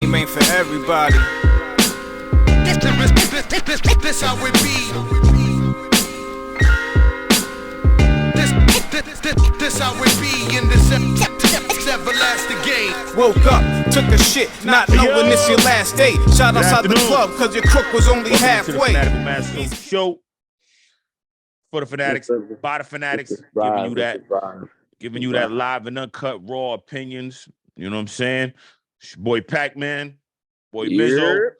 Game ain't for everybody. This how it be. This how it be in this everlasting game. Woke up, took a shit, not knowing it's your last day. Shout outside the club, cause your crook was only halfway. Fanatical Massholes show for the fanatics, by the fanatics, giving you that live and uncut raw opinions. You know what I'm saying? It's your boy Pacman, boy Mizzo.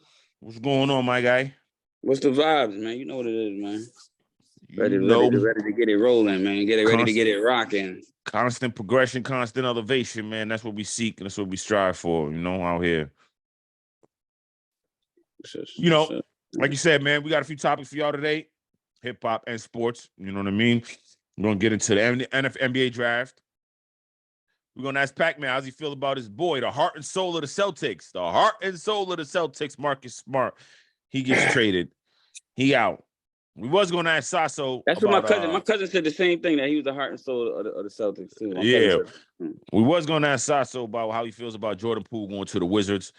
What's going on, my guy? What's the vibes, man? You know what it is, man. Ready to get it rolling, man. Ready to get it rocking. Constant progression, constant elevation, man. That's what we seek and that's what we strive for, out here. Like you said, man, we got a few topics for y'all today. Hip-hop and sports, you know what I mean? We're going to get into the NBA Draft. We're going to ask Pacman how's he feel about his boy, the heart and soul of the Celtics. The heart and soul of the Celtics, Marcus Smart. He gets traded. He out. We was going to ask Sasso. That's what my cousin said the same thing, that he was the heart and soul of the Celtics, too. We was going to ask Sasso about how he feels about Jordan Poole going to the Wizards.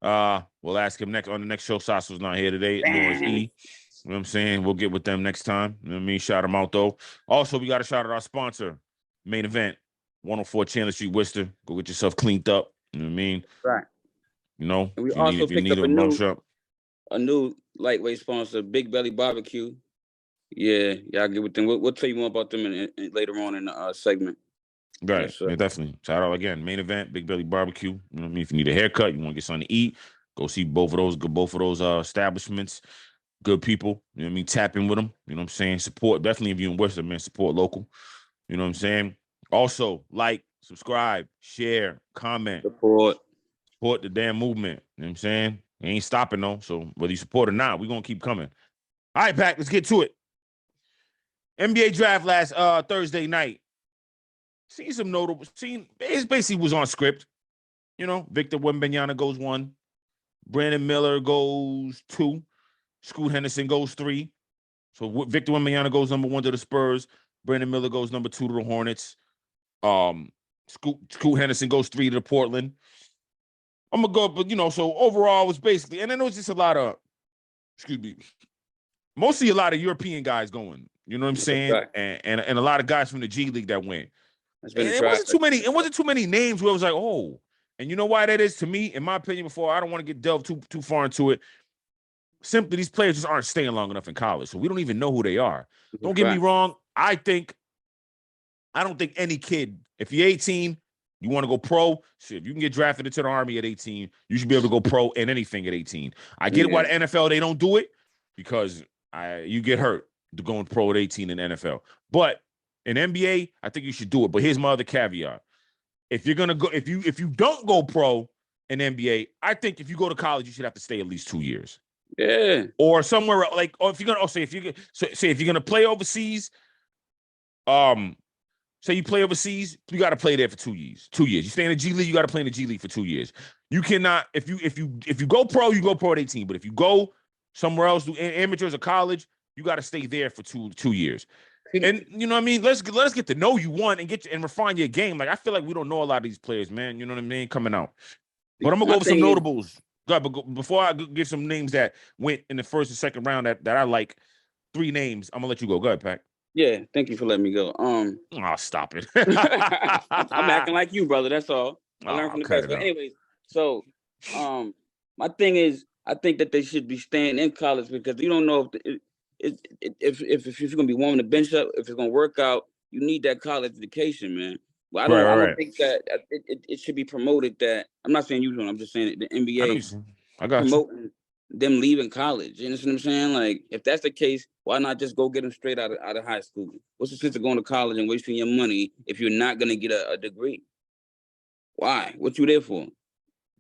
We'll ask him next on the next show. Sasso's not here today. Nor is E. You know what I'm saying? We'll get with them next time. You know what I mean? Shout them out, though. Also, we got to shout out our sponsor, Main Event, 104 Chandler Street, Worcester. Go get yourself cleaned up. You know what I mean? Right. And we also picked up a new lightweight sponsor, Big Belly Barbecue. Yeah, y'all get with them. We'll tell you more about them later on in the segment. Right, yes, yeah, definitely. Shout out again, Main Event, Big Belly Barbecue. You know what I mean? If you need a haircut, you want to get something to eat, go see both of those establishments. Good people. You know what I mean? Tap in with them. You know what I'm saying? Support. Definitely if you're in Worcester, man, support local. You know what I'm saying? Also, like, subscribe, share, comment. Support the damn movement. You know what I'm saying? It ain't stopping, though. So whether you support or not, we're going to keep coming. All right, Pac, let's get to it. NBA Draft last Thursday night. Seen some notable. It basically was on script. Victor Wembanyama goes 1. Brandon Miller goes 2. Scoot Henderson goes 3. So Victor Wembanyama goes number 1 to the Spurs. Brandon Miller goes number 2 to the Hornets. Scoot Henderson goes 3 to the Portland. I'm gonna go, but so overall it was basically, and then it was just a lot of, mostly a lot of European guys going. You know what I'm saying? Right. And a lot of guys from the G League that went. It wasn't too many names where it was like, oh, and you know why that is to me, in my opinion, before I don't want to get delved too far into it. Simply, these players just aren't staying long enough in college, so we don't even know who they are. Don't get me wrong. I don't think any kid, if you're 18, you want to go pro, shit, if you can get drafted into the Army at 18, you should be able to go pro in anything at 18. I get why the NFL, they don't do it, because you get hurt going pro at 18 in the NFL. But in NBA, I think you should do it. But here's my other caveat. If you're gonna go, if you don't go pro in NBA, I think if you go to college, you should have to stay at least 2 years. Yeah. Or somewhere like, or if you're gonna, say if you're gonna play overseas, say you play overseas, you got to play there for 2 years. 2 years. You stay in the G League, you got to play in the G League for 2 years. You cannot, if you go pro, you go pro at 18. But if you go somewhere else, do amateurs or college, you got to stay there for 2 years. And you know what I mean? Let us get to know you and refine your game. Like, I feel like we don't know a lot of these players, man. You know what I mean? Coming out. But I'm gonna go over some notables. Before I give some names that went in the first and second round that I like, 3 names. I'm gonna let you go. Go ahead, Pac. Yeah, thank you for letting me go. Oh, stop it. I'm acting like you, brother. That's all. I learned from the best. But anyways, so my thing is, I think that they should be staying in college, because you don't know if you're gonna be warming the bench up, if it's gonna work out. You need that college education, man. Well, I don't think that it should be promoted that. I'm not saying you don't. I'm just saying the NBA I got promoting them leaving college. You know what I'm saying? Like, if that's the case, why not just go get them straight out of high school? What's the sense of going to college and wasting your money if you're not gonna get a degree? Why? What you there for? You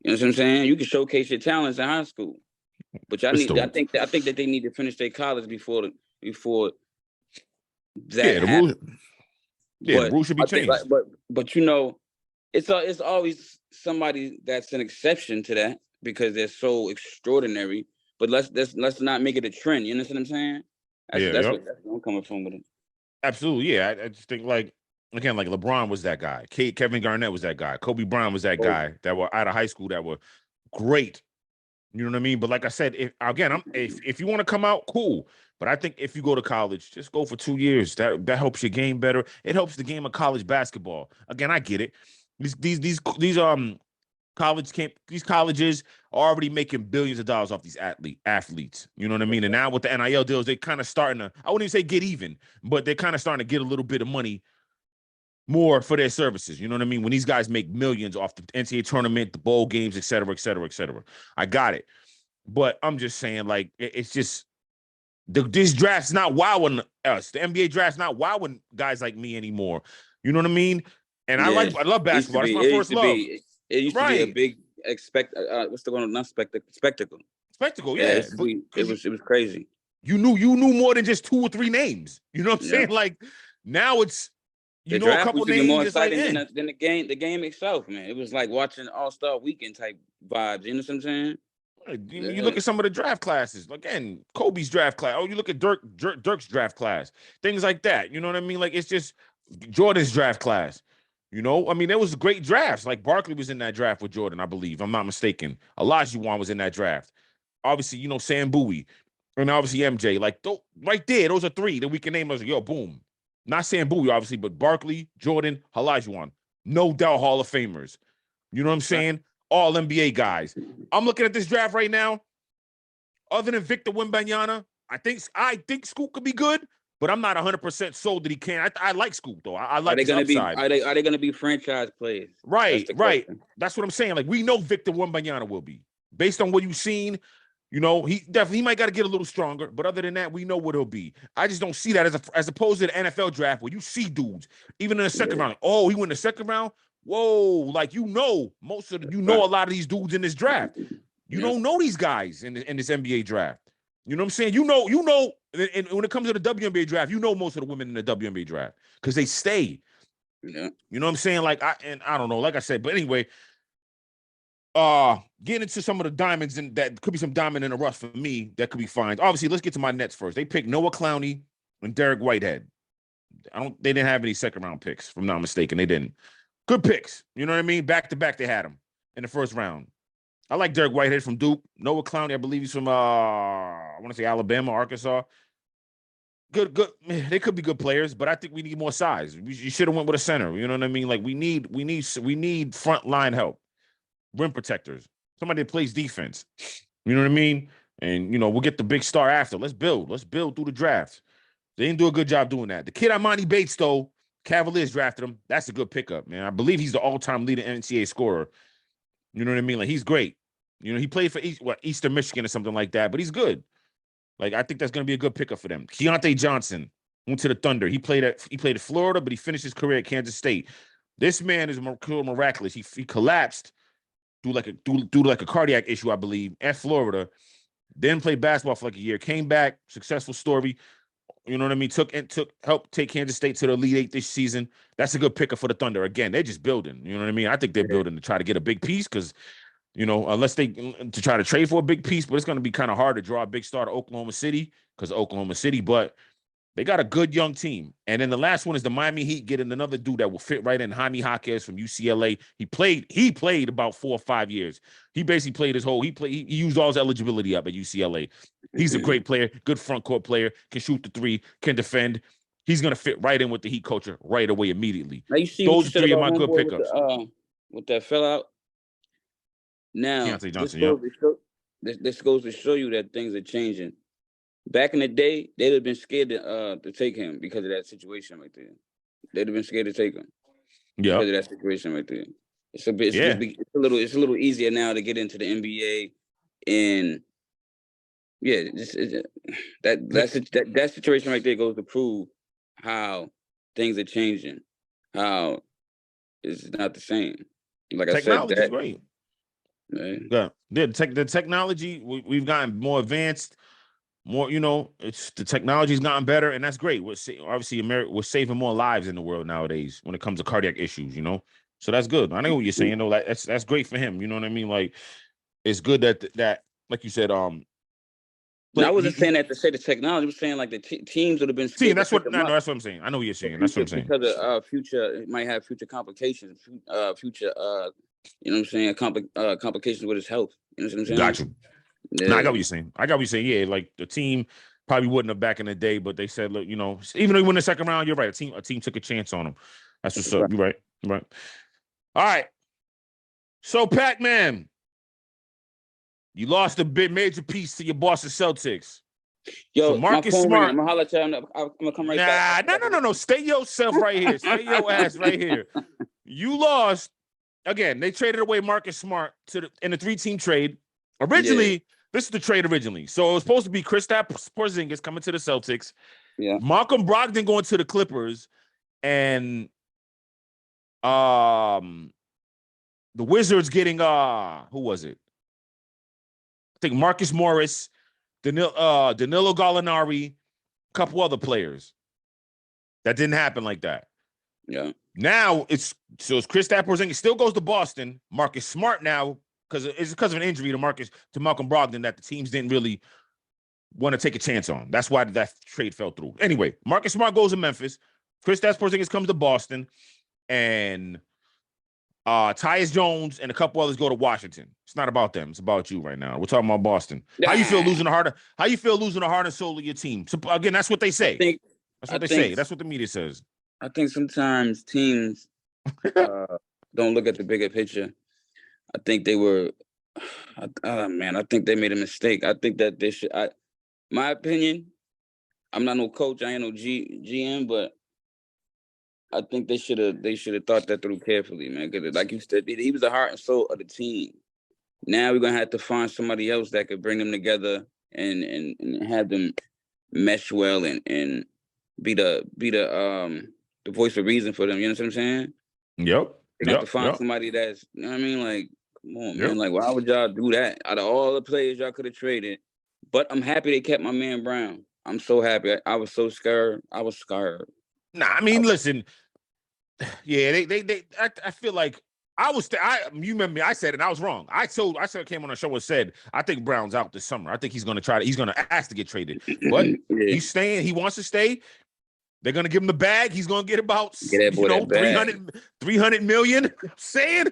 know what I'm saying? You can showcase your talents in high school, but I think that they need to finish their college before that happens. The rules should be changed. But it's always somebody that's an exception to that, because they're so extraordinary. But let's not make it a trend. You know what I'm saying? That's where I'm coming from with it. Absolutely, yeah. I just think, like, again, like LeBron was that guy. Kevin Garnett was that guy. Kobe Bryant was that guy that were out of high school that were great. You know what I mean? But like I said, if you want to come out, cool. But I think if you go to college, just go for 2 years. That helps your game better. It helps the game of college basketball. Again, I get it. These colleges are already making billions of dollars off these athletes. You know what I mean? And now with the NIL deals, they kind of starting to, I wouldn't even say get even, but they're kind of starting to get a little bit of money more for their services. You know what I mean? When these guys make millions off the NCAA tournament, the bowl games, et cetera, et cetera, et cetera. I got it. But I'm just saying, like, it's just this draft's not wowing us. The NBA draft's not wowing guys like me anymore. You know what I mean? And I love basketball. That's my first love. It used to be a big what's the one? Not spectacle. Spectacle, yeah. It was crazy. You knew more than just 2 or 3 names. You know what I'm saying? Like now it's a couple names. More exciting than the game. The game itself, man. It was like watching All-Star Weekend type vibes. You know what I'm saying? You look at some of the draft classes. Again, Kobe's draft class. Oh, you look at Dirk's draft class. Things like that. You know what I mean? Like it's just Jordan's draft class. You know, I mean, there was great drafts. Like Barkley was in that draft with Jordan, I believe. I'm not mistaken. Olajuwon was in that draft. Obviously, Sam Bowie. And obviously MJ. Like, right there, those are 3 that we can name. Yo, boom. Not Sam Bowie, obviously, but Barkley, Jordan, Olajuwon. No doubt Hall of Famers. You know what I'm saying? All NBA guys. I'm looking at this draft right now. Other than Victor Wembanyama, I think Scoot could be good, but I'm not 100% sold that he can. I like Scoot though. I like his upside. Are they going to be franchise players? Right. That's what I'm saying. Like we know Victor Wembanyama will be based on what you've seen. You know, he might got to get a little stronger, but other than that, we know what he'll be. I just don't see that as opposed to the NFL draft where you see dudes even in the second round. Oh, he went in the second round. Whoa, like a lot of these dudes in this draft. You don't know these guys in this NBA draft. You know what I'm saying? You know, and when it comes to the WNBA draft, you know most of the women in the WNBA draft because they stay. Yeah. You know what I'm saying? Like I don't know, like I said, but anyway, getting into some of the diamonds, and that could be some diamond in the rough for me that could be fine. Obviously, let's get to my Nets first. They picked Noah Clowney and Derek Whitehead. They didn't have any second round picks, if I'm not mistaken. They didn't. Good picks. You know what I mean? Back to back, they had them in the first round. I like Derek Whitehead from Duke. Noah Clowney, I believe he's from I want to say Alabama, Arkansas. Good. They could be good players, but I think we need more size. You should have went with a center. You know what I mean? Like we need front line help, rim protectors, somebody that plays defense. You know what I mean? And we'll get the big star after. Let's build through the draft. They didn't do a good job doing that. The kid Imani Bates, though, Cavaliers drafted him. That's a good pickup, man. I believe he's the all-time leading NCAA scorer. You know what I mean? Like he's great. He played for Eastern Michigan or something like that, but he's good. Like I think that's going to be a good pickup for them. Keontae Johnson went to the Thunder. He played at Florida, but he finished his career at Kansas State. This man is miraculous. He collapsed due to a cardiac issue, I believe, at Florida. Then played basketball for like a year. Came back, successful story. You know what I mean? Helped take Kansas State to the Elite Eight this season. That's a good pickup for the Thunder. Again, they're just building. You know what I mean? I think they're building to try to get a big piece because, unless to try to trade for a big piece, but it's going to be kind of hard to draw a big star to Oklahoma City because of Oklahoma City. But they got a good young team. And then the last one is the Miami Heat getting another dude that will fit right in, Jaime Jaquez from UCLA. He played about 4 or 5 years. He basically played he used all his eligibility up at UCLA. He's a great player, good front court player, can shoot the 3, can defend. He's going to fit right in with the Heat culture right away immediately. Now you see those 3 are my good pickups. With that fella. Now, Keontae Johnson, this goes to show you that things are changing. Back in the day, they'd have been scared to take him because of that situation right there. They'd have been scared to take him. Yeah. Because of that situation right there. It's a little easier now to get into the NBA, and that situation right there goes to prove how things are changing, how it's not the same. Like technology I said, is great. Right? Yeah, the technology we've gotten more advanced. More, it's the technology's gotten better, and that's great. We're saving more lives in the world nowadays when it comes to cardiac issues. So that's good. I know what you're saying though. Like that's great for him. You know what I mean? Like it's good that like you said. I wasn't saying that to say the technology. I was saying like the teams would have been. See, that's what I'm saying. I know what you're saying. That's what I'm saying. Because of future, it might have future complications, future You know what I'm saying? Complications with his health. You know what I'm saying? Got you. Yeah. No, I got what you're saying. Yeah, like the team probably wouldn't have back in the day, but they said, look, even though he won the second round, you're right. A team took a chance on him. That's what's up. You're right. Right. All right. So, Pacman, you lost a big major piece to your Boston Celtics. Yo, so Marcus my phone Smart. I'm gonna holler at you. I'm gonna come right back. No. Stay yourself right here. Stay your ass right here. You lost again. They traded away Marcus Smart in a 3-team trade. Originally, this is the trade originally. So it was supposed to be Kristaps Porzingis coming to the Celtics. Yeah. Malcolm Brogdon going to the Clippers, and the Wizards getting who was it? I think Marcus Morris, Danilo Gallinari, a couple other players. That didn't happen like that. Yeah. Now it's Kristaps Porzingis still goes to Boston. Marcus Smart now because of an injury to Malcolm Brogdon that the teams didn't really want to take a chance on. That's why that trade fell through. Anyway, Marcus Smart goes to Memphis. Kristaps Porzingis comes to Boston, and Tyus Jones and a couple others go to Washington. It's not about them. It's about you right now. We're talking about Boston. How you feel losing the heart and soul of your team? So again, that's what they say. That's what the media says. I think sometimes teams don't look at the bigger picture. I think they were, I think they made a mistake. I think that they should, my opinion, I'm not no coach, I ain't no GM, but I think they should have thought that through carefully, man. Because like you said, he was the heart and soul of the team. Now we're gonna have to find somebody else that could bring them together and have them mesh well and be the voice of reason for them. You know what I'm saying? Yep. They have to find somebody that's, you know what I mean? Like, come on, man. Like, why would y'all do that? Out of all the players y'all could have traded, but I'm happy they kept my man Brown. I'm so happy. I was so scared. I was scared. Nah, I mean, listen. Yeah, I feel like you remember me, I said it, and I was wrong. I came on a show and said, I think Brown's out this summer. I think he's going to ask to get traded. But he's staying. He wants to stay. They're going to give him the bag. He's going to get about 300 million. I'm saying,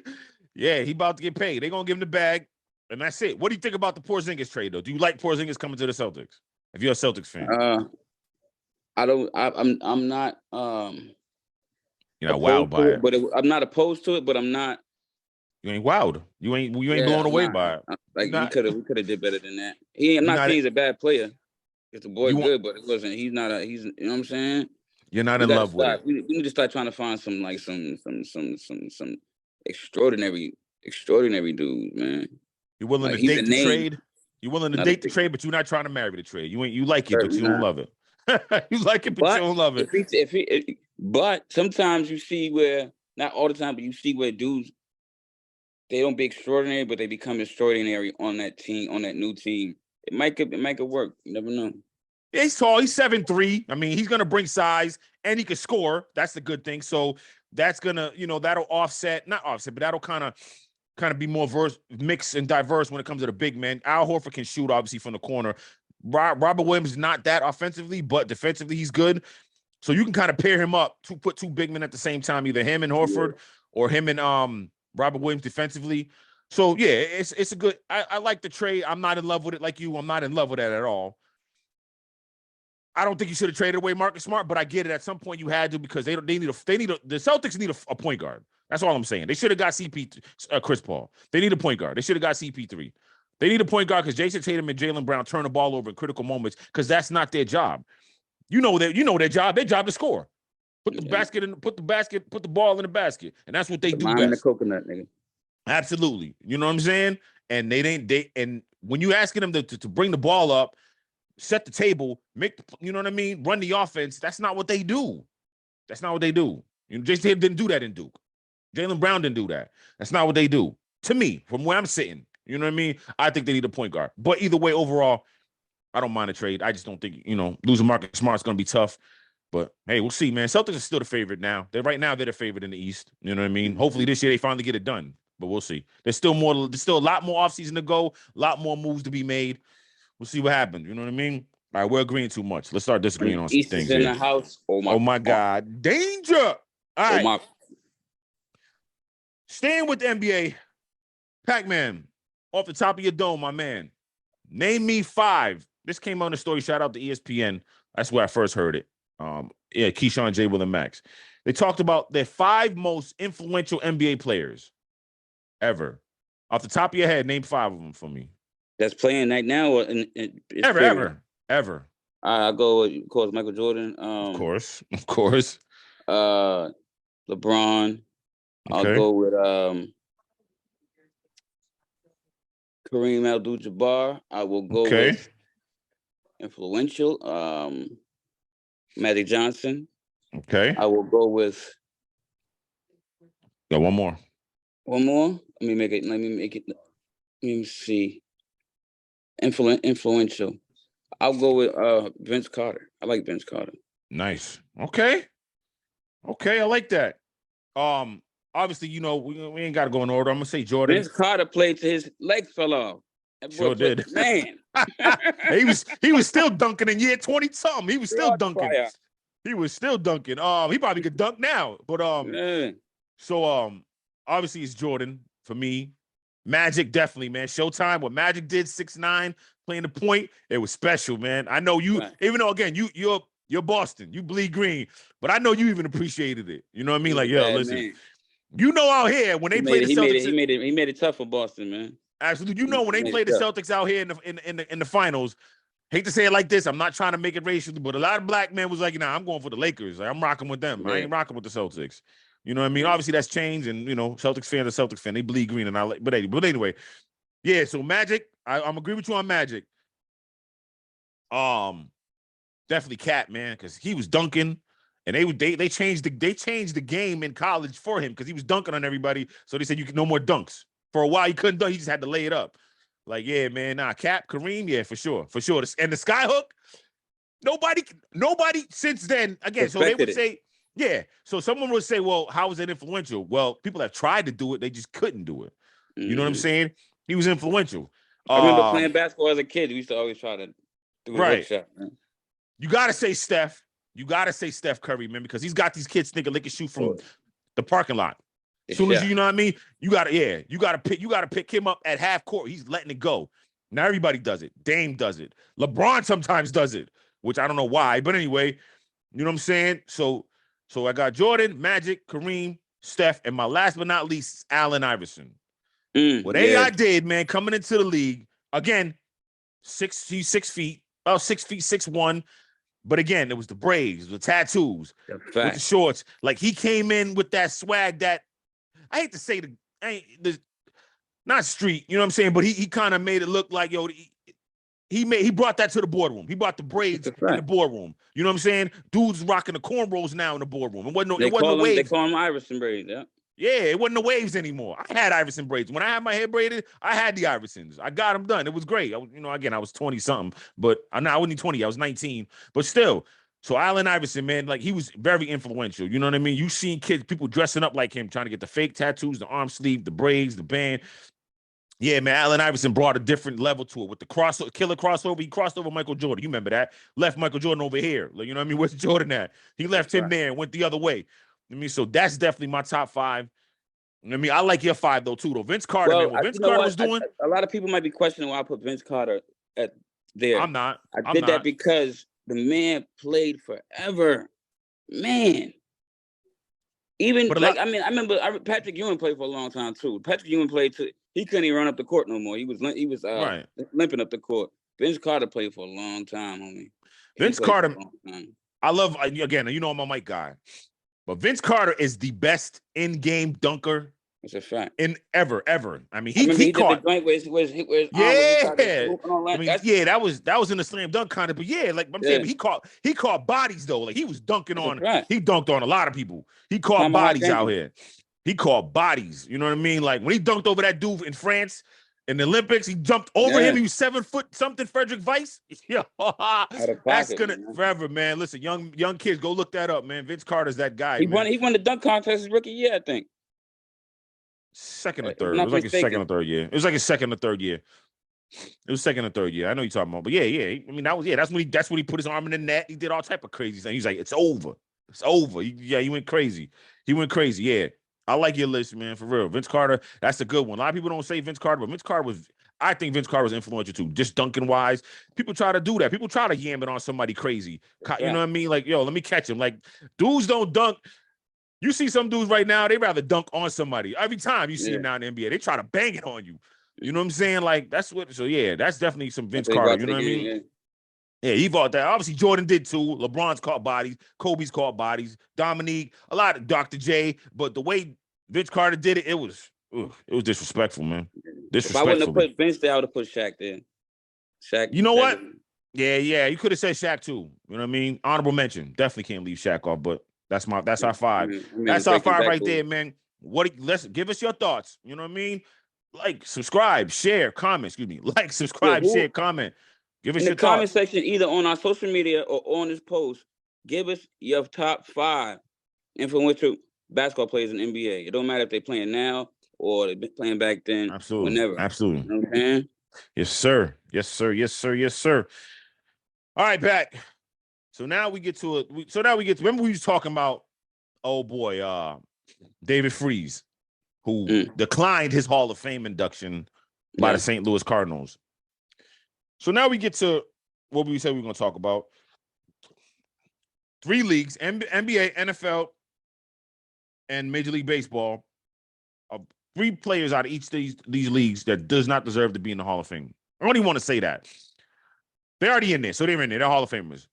yeah, he about to get paid. They're going to give him the bag, and that's it. What do you think about the Porzingis trade, though? Do you like Porzingis coming to the Celtics? If you're a Celtics fan, I'm not. You're not wowed by it, but I'm not opposed to it. But I'm not. You ain't wowed. You ain't blown away by it. Like we could have did better than that. I'm not saying he's a bad player. It's the boy good, but it wasn't. He's not a. He's, you know what I'm saying. You're not in love with it. We need to start trying to find some extraordinary dudes, man. You're willing to date the trade. You're willing to date the trade, but you're not trying to marry the trade. You like it, but you don't love it. You like it, but you don't love it. But sometimes you see where, not all the time, but you see where dudes, they don't be extraordinary, but they become extraordinary on that team, on that new team. It might work. You never know. Yeah, he's tall. He's 7'3". I mean, he's gonna bring size and he can score. That's the good thing. So that's gonna, that'll not offset, but that'll kind of be more mixed and diverse when it comes to the big men. Al Horford can shoot, obviously, from the corner. Robert Williams is not that offensively, but defensively he's good. So you can kind of pair him up to put two big men at the same time, either him and Horford or him and Robert Williams defensively. So yeah, it's a good. I like the trade. I'm not in love with it like you. I'm not in love with that at all. I don't think you should have traded away Marcus Smart, but I get it. At some point you had to, because the Celtics need a point guard. That's all I'm saying. They should have got Chris Paul. They need a point guard. They should have got CP3. They need a point guard because Jason Tatum and Jaylen Brown turn the ball over in critical moments because that's not their job. You know their job. Their job to score. Put the ball in the basket, and that's what they do best. In the coconut, nigga. Absolutely. You know what I'm saying? And and when you asking them to bring the ball up, set the table, you know what I mean? Run the offense. That's not what they do. Jason Tatum didn't do that in Duke. Jaylen Brown didn't do that. That's not what they do. To me, from where I'm sitting, you know what I mean? I think they need a point guard. But either way, overall, I don't mind a trade. I just don't think, losing Marcus Smart is going to be tough. But, hey, we'll see, man. Celtics are still the favorite now. They're the favorite in the East. You know what I mean? Hopefully this year they finally get it done. But we'll see. There's still a lot more offseason to go, a lot more moves to be made. We'll see what happens. You know what I mean? All right, we're agreeing too much. Let's start disagreeing on some things. In the house. Oh my God. Danger. All right. Staying with the NBA, Pacman, off the top of your dome, my man. Name me 5. This came on the story. Shout out to ESPN. That's where I first heard it. Keyshawn, J. Will, and Max. They talked about their 5 most influential NBA players ever. Off the top of your head, name 5 of them for me. That's playing right now or Ever. I'll go with, of course, Michael Jordan. Of course. LeBron. Okay. I'll go with Kareem Abdul-Jabbar. I will go with influential Magic Johnson. Okay. I will go with. Got one more. One more. Let me make it. Let me see. Influential. I'll go with Vince Carter. I like Vince Carter. Nice. Okay, I like that. Obviously, you know, we ain't got to go in order. I'm gonna say Jordan. Vince Carter played till his legs fell off. Sure did. Man. he was still dunking in year 20-something. He was still dunking. Fire. He was still dunking. He probably could dunk now. But obviously it's Jordan for me. Magic, definitely, man. Showtime, what Magic did, 6'9", playing the point, it was special, man. I know you, even though again, you're Boston, you bleed green, but I know you even appreciated it. You know what I mean? Like, yo, listen, man. You know, out here when they play the Celtics, he made it tough for Boston, man. Absolutely, you know when they play the Celtics out here in the finals. Hate to say it like this, I'm not trying to make it racial, but a lot of black men was like, nah, I'm going for the Lakers. Like, I'm rocking with them. Yeah. I ain't rocking with the Celtics. You know what I mean? Obviously, that's changed, and you know, Celtics fans are Celtics fan. They bleed green, and I like. But anyway, yeah. So Magic, I'm agree with you on Magic. Definitely Cat, man, because he was dunking, and they changed the game in college for him because he was dunking on everybody. So they said you can no more dunks. For a while, he couldn't dunk. He just had to lay it up. Like, yeah, man, Cap, Kareem, yeah, for sure. And the skyhook, nobody since then. Again, so they would say. Yeah, so someone would say, well, how is it influential? Well, people have tried to do it. They just couldn't do it. You know what I'm saying? He was influential. I remember playing basketball as a kid. We used to always try to do a hook shot, man. You got to say Steph. You got to say Steph Curry, man, because he's got these kids thinking they can shoot from the parking lot. As soon as you know what I mean? You got to pick him up at half court. He's letting it go. Now everybody does it. Dame does it. LeBron sometimes does it, which I don't know why. But anyway, you know what I'm saying? So I got Jordan, Magic, Kareem, Steph, and my last but not least, Allen Iverson. What AI did, man, coming into the league, again, he's 6 feet, about 6 feet, 6'1". But again, it was the braids, the tattoos, with the shorts. Like, he came in with that swag that, I hate to say not street, you know what I'm saying? But he kind of made it look like, yo, he brought that to the boardroom. He brought the braids in the boardroom. You know what I'm saying? Dudes rocking the cornrows now in the boardroom. It wasn't no waves. They call them Iverson braids, yeah. Yeah, it wasn't the waves anymore. I had Iverson braids. When I had my hair braided, I had the Iversons. I got them done. It was great. Again, I was 20-something, but I wasn't 20. I was 19. But still, so Allen Iverson, man, like, he was very influential. You know what I mean? You seen people dressing up like him, trying to get the fake tattoos, the arm sleeve, the braids, the band. Yeah, man, Allen Iverson brought a different level to it with the killer crossover. He crossed over Michael Jordan. You remember that? Left Michael Jordan over here. Like, you know what I mean? Where's Jordan at? He left him there and went the other way. I mean, so that's definitely my top 5. I mean, I like your 5 though too. Though Vince Carter, man, what Vince Carter was doing. A lot of people might be questioning why I put Vince Carter at there. I'm not. I did that because the man played forever, man. Even I remember Patrick Ewing played for a long time too. Patrick Ewing played too. He couldn't even run up the court no more. He was limping up the court. Vince Carter played for a long time, homie. Vince Carter, I love, again, you know I'm a Mike guy, but Vince Carter is the best in-game dunker. It's a fact. In ever. I mean, he caught. Did the joint that was in the slam dunk kind of, but yeah, like I'm saying, he caught bodies though. Like, he was dunking he dunked on a lot of people. He caught bodies out here. He caught bodies. You know what I mean? Like, when he dunked over that dude in France in the Olympics, he jumped over him. He was 7 foot something, Frederick Weiss. Yeah, that's gonna forever, man. Listen, young kids, go look that up, man. Vince Carter's that guy. He won the dunk contest his rookie year, I think. Second or third. It was like his second or third year. It was like his second or third year. It was second or third year. I know you're talking about, but yeah. I mean, that's when he put his arm in the net. He did all type of crazy things. He's like, it's over. It's over. He went crazy. Yeah. I like your list, man, for real. Vince Carter, that's a good one. A lot of people don't say Vince Carter, but I think Vince Carter was influential too, just dunking wise. People try to do that. People try to yam it on somebody crazy. You know what I mean? Like, yo, let me catch him. Like, dudes don't dunk. You see some dudes right now, they rather dunk on somebody. Every time you see them now in the NBA, they try to bang it on you. You know what I'm saying? Like, that's definitely some Vince Carter. You know what I mean? Yeah, he bought that. Obviously, Jordan did too. LeBron's caught bodies. Kobe's caught bodies. Dominique, a lot of Dr. J. But the way Vince Carter did it, it was disrespectful, man. Disrespectful. If I wouldn't have put Vince there, I would have put Shaq there. Shaq. You know what? Yeah. You could have said Shaq too. You know what I mean? Honorable mention. Definitely can't leave Shaq off, but that's our five. That's our five right there, man. Let's give us your thoughts. You know what I mean? Like, subscribe, share, comment. Excuse me. Like, subscribe, share, comment. Give us your comment section, either on our social media or on this post. Give us your top 5 influential basketball players in the NBA. It don't matter if they're playing now or they've been playing back then. Absolutely. Whenever. Absolutely. You know what I'm saying? Yes, sir. Yes, sir. Yes, sir. Yes, sir. All right, back. So now we get to it. Remember we was talking about, oh boy, David Freese, who declined his Hall of Fame induction by the St. Louis Cardinals. So now we get to what we said we were going to talk about. 3 leagues, NBA, NFL, and Major League Baseball. 3 players out of each of these leagues that does not deserve to be in the Hall of Fame. I only want to say that. They're already in there, so they're in there. They're Hall of Famers.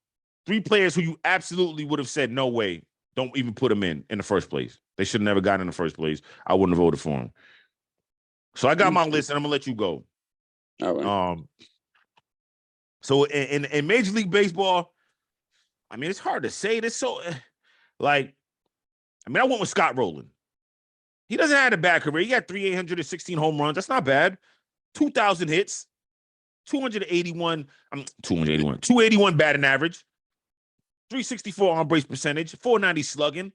3 players who you absolutely would have said, no way, don't even put them in the first place. They should have never gotten in the first place. I wouldn't have voted for them. So I got my list, and I'm going to let you go. All right. So in Major League Baseball, I mean, it's hard to say this. So, I went with Scott Rowland. He doesn't have a bad career. He got 316 home runs. That's not bad. 2,000 hits, 281 batting average, 364 on base percentage, 490 slugging.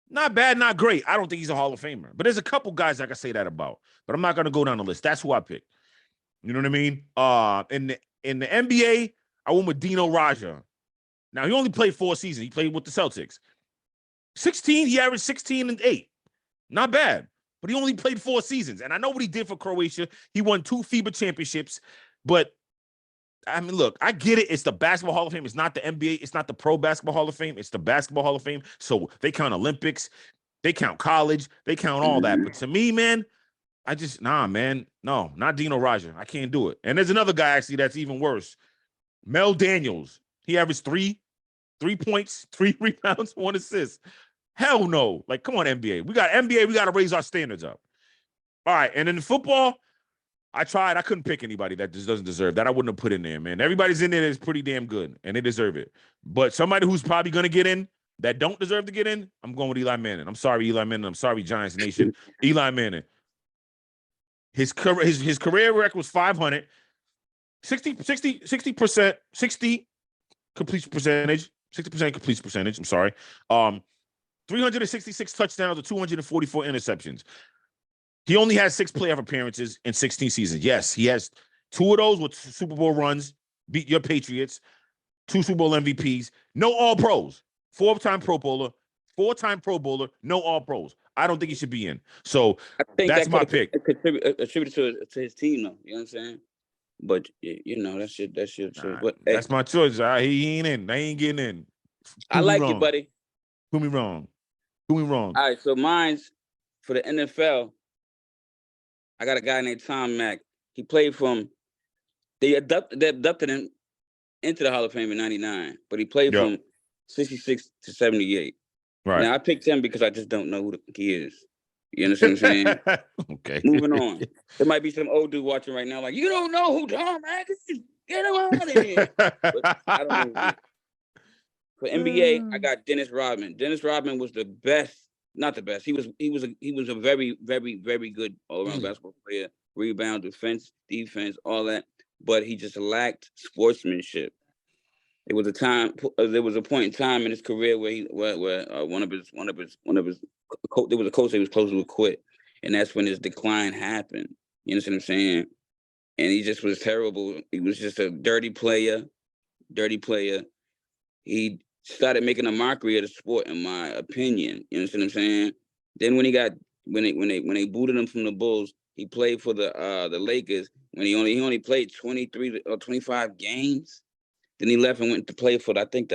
Not bad, not great. I don't think he's a Hall of Famer. But there's a couple guys I can say that about. But I'm not going to go down the list. That's who I picked. You know what I mean? In the NBA, I went with Dino Raja. Now, he only played 4 seasons. He played with the Celtics. He averaged 16 and 8. Not bad. But he only played 4 seasons. And I know what he did for Croatia. He won 2 FIBA championships. But, I mean, look, I get it. It's the Basketball Hall of Fame. It's not the NBA. It's not the Pro Basketball Hall of Fame. It's the Basketball Hall of Fame. So they count Olympics. They count college. They count all that. But to me, man, No, not Dino Raja. I can't do it. And there's another guy, actually, that's even worse. Mel Daniels. He averaged 3 points, 3 rebounds, 1 assist. Hell no. Like, come on, NBA. We got to raise our standards up. All right, and in football, I tried. I couldn't pick anybody that just doesn't deserve that. I wouldn't have put in there, man. Everybody's in there that's pretty damn good, and they deserve it. But somebody who's probably going to get in that don't deserve to get in, I'm going with Eli Manning. I'm sorry, Eli Manning. I'm sorry, Giants Nation. Eli Manning. His career record was 500, 60% completion percentage, 60% completion percentage. I'm sorry. 366 touchdowns to 244 interceptions. He only has 6 playoff appearances in 16 seasons. Yes, he has 2 of those with Super Bowl runs, beat your Patriots, 2 Super Bowl MVPs, no All-Pros, 4-time Pro Bowler, 4-time Pro Bowler, no All-Pros. I don't think he should be in. So that's my pick. Attributed to his team, though. You know what I'm saying? But that's your choice. But that's my choice. He ain't in. They ain't getting in. I like you, buddy. Prove me wrong. All right, so mine's for the NFL. I got a guy named Tom Mack. He played they abducted him into the Hall of Fame in '99, but he played from '66 to '78. Right. Now I picked him because I just don't know who he is. You understand what I'm saying? Okay. Moving on. There might be some old dude watching right now, like, you don't know who Tom Mack is? Get him out of here. But I don't know. For NBA, I got Dennis Rodman. Dennis Rodman was the best, not the best. He was a very, very, very good all-around basketball player. Rebound, defense, all that. But he just lacked sportsmanship. There was a point in time in his career where there was a coach that was close to quit, and that's when his decline happened. You understand what I'm saying? And he just was terrible. He was just a dirty player. He started making a mockery of the sport, in my opinion. You understand what I'm saying? Then when they booted him from the Bulls, he played for the Lakers when he only played 23 or 25 games. Then he left and went to play for I think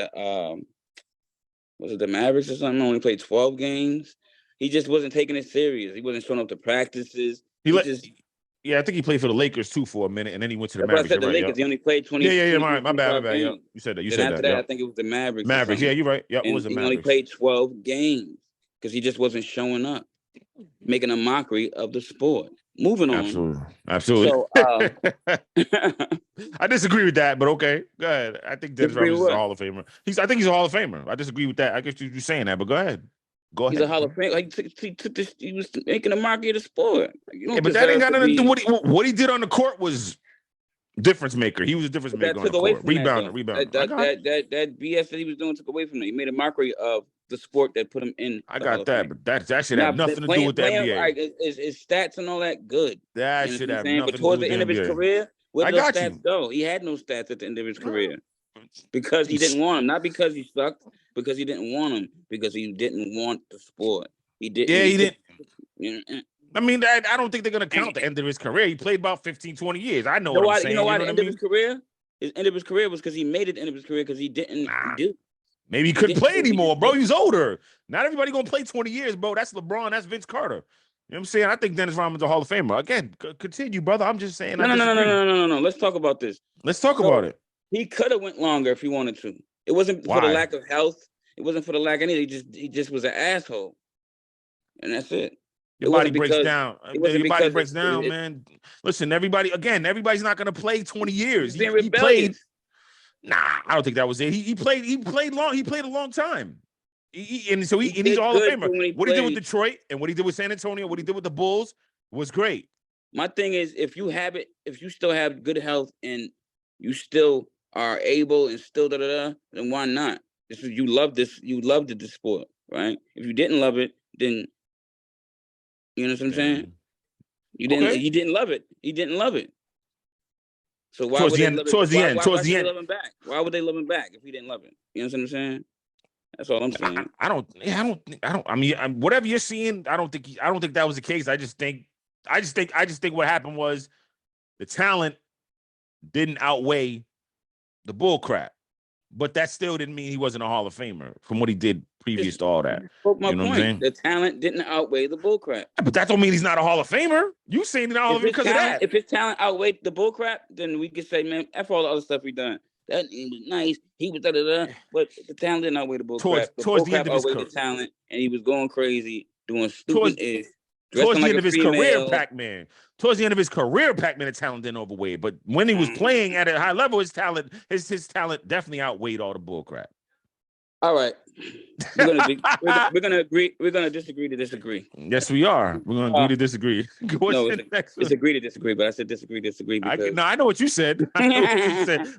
was it the Mavericks or something? Only played 12 games. He just wasn't taking it serious. He wasn't showing up to practices. Yeah, I think he played for the Lakers too for a minute, and then he went to the Mavericks. Mavericks. The Lakers. He only played 20. Yeah. My bad. Yep. You said that. Then after that, I think it was the Mavericks. Mavericks. Yeah, you're right. Yeah, it was the Mavericks. He only played 12 games because he just wasn't showing up, making a mockery of the sport. Moving on. Absolutely. So, I disagree with that, but okay, go ahead. I think Dennis Rodman is a Hall of Famer. I think he's a Hall of Famer. I disagree with that. I guess you're saying that, but go ahead. He's a Hall of Famer. Like he took this. He was making a mockery of the sport. But that ain't got nothing to do with what he did on the court was difference maker. He was a difference maker on the court. Rebounder. That BS that he was doing took away from him. He made a mockery of the sport that put him in. I got that, but that should have nothing to do with the NBA. Right, his stats and all that good. That should have nothing to do with the NBA. But towards the end of his career, where did those stats go? He had no stats at the end of his career because he didn't want him, not because he sucked. Because he didn't want him. Because he didn't want the sport. He didn't. Yeah, he didn't. I mean, I don't think they're going to count the end of his career. He played about 15, 20 years. I know what I'm saying. You know why the end of his career? His end of his career was because he made it the end of his career because he didn't do. Maybe he couldn't play anymore, bro. He's older. Not everybody going to play 20 years, bro. That's LeBron. That's Vince Carter. You know what I'm saying? I think Dennis Rodman's a Hall of Famer. Again, continue, brother. I'm just saying. No. Let's talk about this. Let's talk about it. He could have went longer if he wanted to. It wasn't for the lack of health. It wasn't for the lack of anything. He just was an asshole, and that's it. Your body breaks down. Your body breaks down, man. Listen, everybody's not going to play 20 years. He played. Nah, I don't think that was it. He played long. He played a long time. He's all Hall of Famer. What he did with Detroit and what he did with San Antonio, what he did with the Bulls was great. My thing is, if you still have good health and you still are able and still then why not? You loved this sport, right? If you didn't love it, then you know what I'm saying? You didn't love it. He didn't love it. So why would they love him back? Why would they love him back if he didn't love it? You know what I'm saying? That's all I'm saying. I don't. I mean, whatever you're seeing, I don't think that was the case. I just think what happened was the talent didn't outweigh the bull crap. But that still didn't mean he wasn't a Hall of Famer from what he did previous to all that. You know what I'm saying? The talent didn't outweigh the bullcrap. But that don't mean he's not a Hall of Famer. You saying he's not a Hall of Famer because of that. If his talent outweighed the bullcrap, then we could say, man, F all the other stuff we done. That he was nice. He was da-da-da. But the talent didn't outweigh the bullcrap. Towards the end of his career. The talent, and he was going crazy, doing stupid ish. Towards the end of his career, Pacman. Towards the end of his career, Pacman, the talent didn't overweigh. But when he was playing at a high level, his talent definitely outweighed all the bullcrap. All right. We're gonna agree. We're gonna disagree to disagree. Yes, we are. We're gonna agree to disagree. It's agree to disagree, but I said disagree. Because... I know what you said.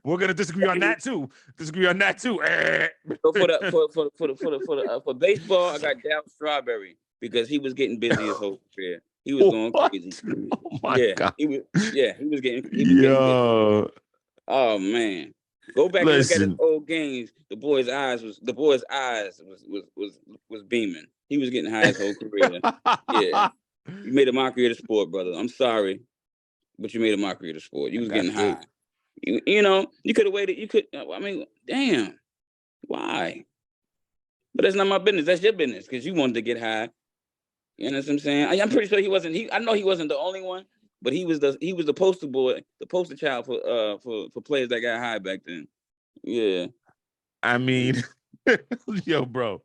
We're gonna disagree on that too. So for baseball, I got Dow Strawberry because he was getting busy his whole career. He was going crazy. Oh my God. He was getting busy. Oh man. Go back and look at his old games. The boy's eyes was beaming. He was getting high his whole career. Yeah. You made a mockery of the sport, brother. I'm sorry. But you made a mockery of the sport. You was getting high. You know, you could have waited. Damn. Why? But that's not my business. That's your business because you wanted to get high. You know what I'm saying? I'm pretty sure he wasn't. I know he wasn't the only one, but he was the poster boy, the poster child for players that got high back then. Yeah. I mean, bro.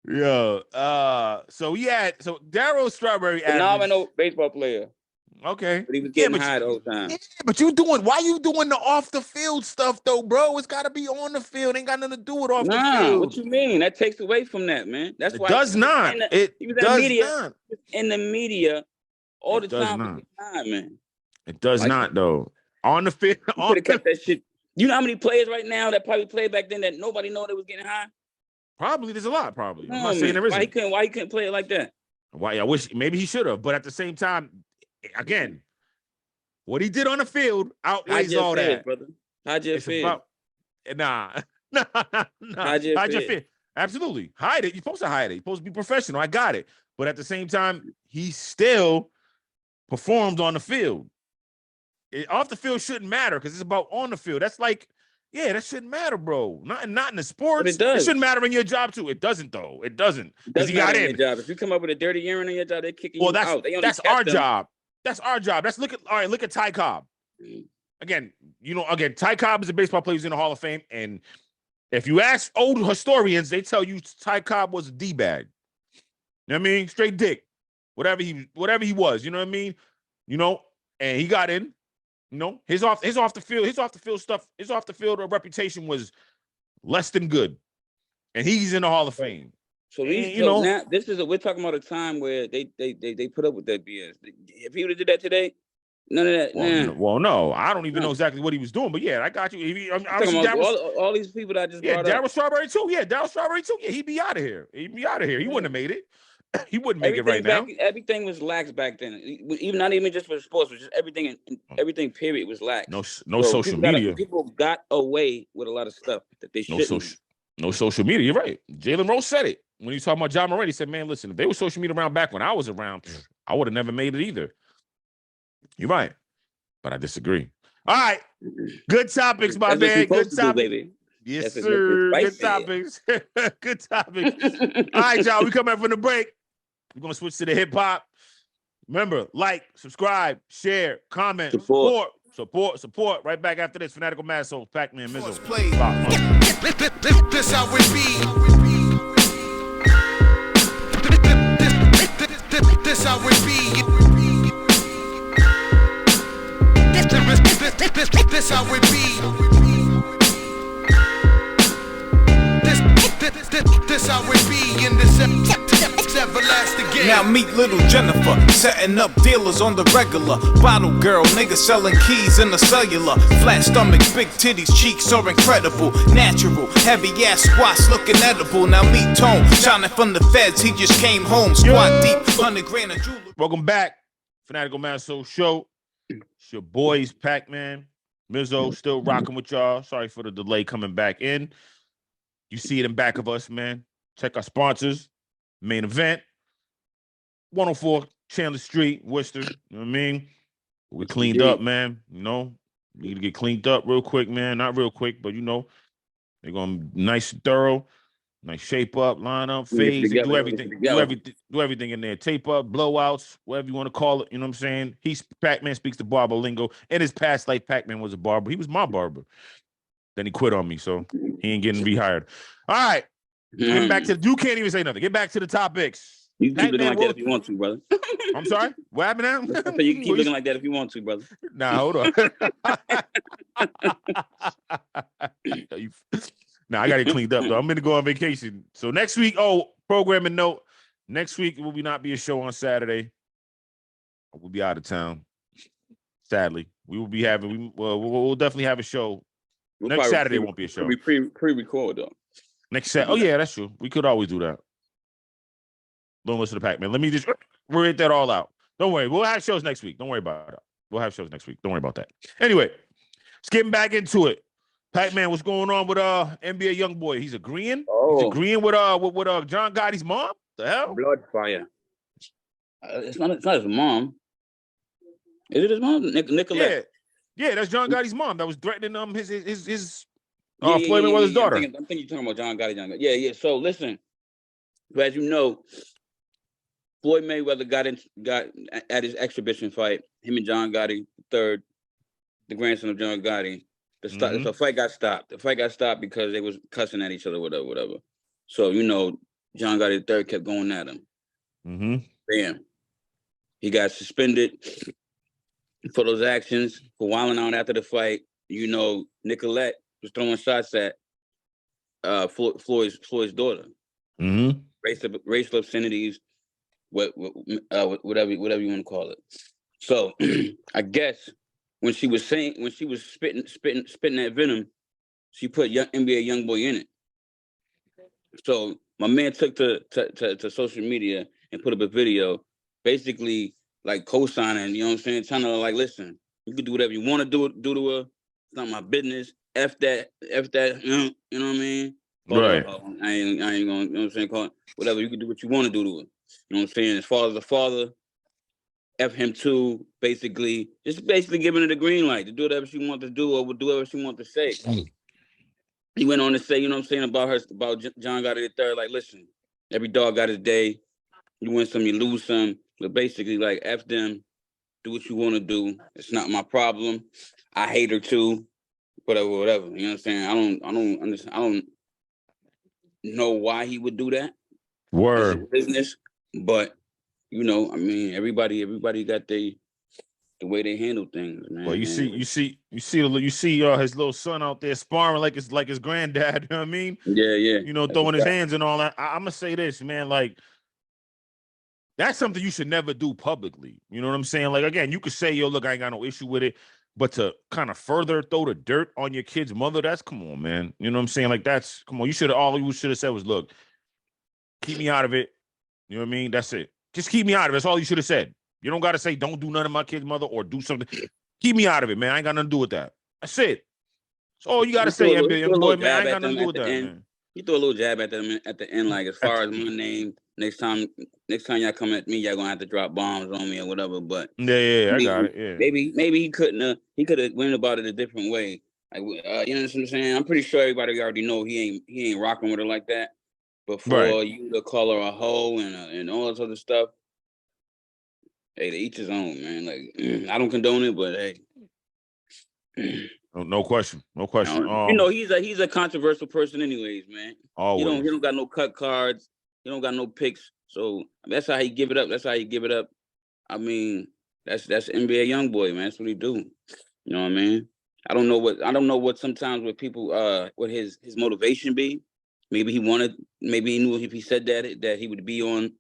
So Darryl Strawberry, phenomenal baseball player. Okay. But he was getting high the whole time. Yeah, but why you doing the off the field stuff though, bro? It's gotta be on the field. Ain't got nothing to do with off the field. What you mean? That takes away from that, man. That's why it does not. He was in the media all the time, man. It does not though. On the field. You could have kept that shit. You know how many players right now that probably played back then that nobody know they was getting high? Probably. There's a lot, probably. I'm not saying there isn't. Why he couldn't play it like that? Why? I wish maybe he should have, but at the same time, again, what he did on the field outweighs all that. Brother. How'd you feel? Nah. How'd you feel? Absolutely. Hide it. You're supposed to hide it. You're supposed to be professional. I got it. But at the same time, he still performed on the field. Off the field shouldn't matter because it's about on the field. That's like, yeah, that shouldn't matter, bro. Not in the sports. But it does. It shouldn't matter in your job too. It doesn't though. It doesn't. Because he got in. Your job. If you come up with a dirty urine on your job, they're kicking you out. That's our job. That's our job. Look at Ty Cobb. Again, Ty Cobb is a baseball player who's in the Hall of Fame. And if you ask old historians, they tell you Ty Cobb was a D-bag. You know what I mean? Straight dick. Whatever he was, you know what I mean? And he got in. His off the field reputation was less than good. And he's in the Hall of Fame. So now we're talking about a time where they put up with that BS. If he would have did that today, none of that. Well, no, I don't even know exactly what he was doing, but yeah, I got you. All these people that I just brought up. Darryl Strawberry too. Yeah, Darryl Strawberry too. Yeah, he'd be out of here. He wouldn't have made it. He wouldn't make it right now. Everything was lax back then. Even not even just for sports, but just everything. Everything. Period was lax. No social media. People got away with a lot of stuff that they shouldn't. No social media. You're right. Jalen Rose said it when he was talking about John Moran. He said, "Man, listen, if there was social media around back when I was around, I would have never made it either." You're right, but I disagree. All right, good topics, my man. Good topics. Yes, sir. Good topics. Good topics. All right, y'all. We come back from the break. We're going to switch to the hip hop. Remember, like, subscribe, share, comment, support. Right back after this. Fanatical Massholes, Pacman and Mizzo. This how it be. This how it be. This how it be. This how it be in this everlasting game. Now meet little Jennifer, setting up dealers on the regular. Bottle girl, nigga selling keys in the cellular. Flat stomach, big titties, cheeks are incredible. Natural, heavy ass squats looking edible. Now meet Tone, shining from the feds, he just came home. Squat deep, 100 grand of jewelry. Welcome back, Fanatical Massholes Show. It's your boys, Pacman, Mizzo, still rocking with y'all. Sorry for the delay coming back in. You see it in back of us, man. Check our sponsors. Main event, 104 Chandler Street, Worcester. You know what I mean? We cleaned up, man. Need to get cleaned up real quick, man. Not real quick, but they're going nice and thorough, nice shape up, line up, fades, do everything. Do everything in there. Tape up, blowouts, whatever you want to call it. You know what I'm saying? Pacman speaks the barber lingo. In his past life, Pacman was a barber. He was my barber. Then he quit on me, so he ain't getting rehired. All right. Get back to you can't even say nothing. Get back to the topics. You can keep looking like that if you want to, brother. I'm sorry? What happened now? You can keep looking like that if you want to, brother. Nah, hold on. Nah, I got it cleaned up, though. I'm going to go on vacation. So next week, programming note. Next week, it will not be a show on Saturday. We'll be out of town. Sadly. We will be having, we'll definitely have a show. Next Saturday won't be a show. We'll be pre-record, though. Next Saturday. Oh, yeah, that's true. We could always do that. Don't listen to Pacman. Let me just read that all out. Don't worry. We'll have shows next week. Don't worry about it. We'll have shows next week. Don't worry about that. Anyway, let's get back into it. Pacman, what's going on with NBA Youngboy? He's agreeing? He's agreeing with John Gotti's mom? The hell? Blood fire. It's not his mom. Is it his mom? Nicolette. Yeah, that's John Gotti's mom that was threatening his Floyd Mayweather's daughter. I'm thinking you're talking about John Gotti. Yeah. So listen, as you know, Floyd Mayweather got at his exhibition fight. Him and John Gotti III, the grandson of John Gotti. The fight got stopped. The fight got stopped because they was cussing at each other, whatever. So John Gotti III kept going at him. Mm-hmm. Bam. He got suspended for those actions, for wilding out after the fight. Nicolette was throwing shots at Floyd's daughter. Mm-hmm. Racial obscenities, whatever you want to call it. So I guess when she was spitting that venom, she put NBA Youngboy in it. So my man took to social media and put up a video, basically like co-signing, you know what I'm saying? Trying to like, listen, you can do whatever you want to do to her. It's not my business. F that, you know what I mean? Call her a hoe. I ain't gonna, you know what I'm saying? Call it whatever. You can do what you want to do to her. You know what I'm saying? As far as the father, F him too, basically, just basically giving her the green light to do whatever she wants to do or do whatever she wants to say. He went on to say, you know what I'm saying, about John Gotti III, like, listen, every dog got his day. You win some, you lose some. But basically, like, F them, do what you want to do. It's not my problem. I hate her too. Whatever. You know what I'm saying? I don't understand. I don't know why he would do that. Word. It's business, but you know, I mean, everybody got the way they handle things, man. Well, you see his little son out there sparring like his granddad. You know what I mean? Yeah. You know, throwing his hands and all that. I'm gonna say this, man. Like, that's something you should never do publicly. You know what I'm saying? Like, again, you could say, yo, look, I ain't got no issue with it. But to kind of further throw the dirt on your kid's mother, come on, man. You know what I'm saying? Like, come on. All you should have said was, look, keep me out of it. You know what I mean? That's it. Just keep me out of it. That's all you should have said. You don't got to say, don't do none of my kid's mother or do something. Keep me out of it, man. I ain't got nothing to do with that. That's it. That's all you got to say, NBA Youngboy, man. I ain't got nothing to do with that, man. You throw a little jab at them at the end, like, as far as my name, next time y'all come at me, y'all gonna have to drop bombs on me or whatever. But yeah, I got it. Yeah. Maybe he could have went about it a different way. Like, you know what I'm saying? I'm pretty sure everybody already know he ain't rocking with her like that. Before you to call her a hoe and all this other stuff. Hey, to each his own, man. Like, I don't condone it, but hey. No question. You know, he's a controversial person, anyways, man. Always. He don't got no cut cards. He don't got no picks. So that's how he give it up. I mean, that's NBA Youngboy, man. That's what he do. You know what I mean? I don't know what sometimes with people what his motivation be. Maybe he knew if he said that he would be on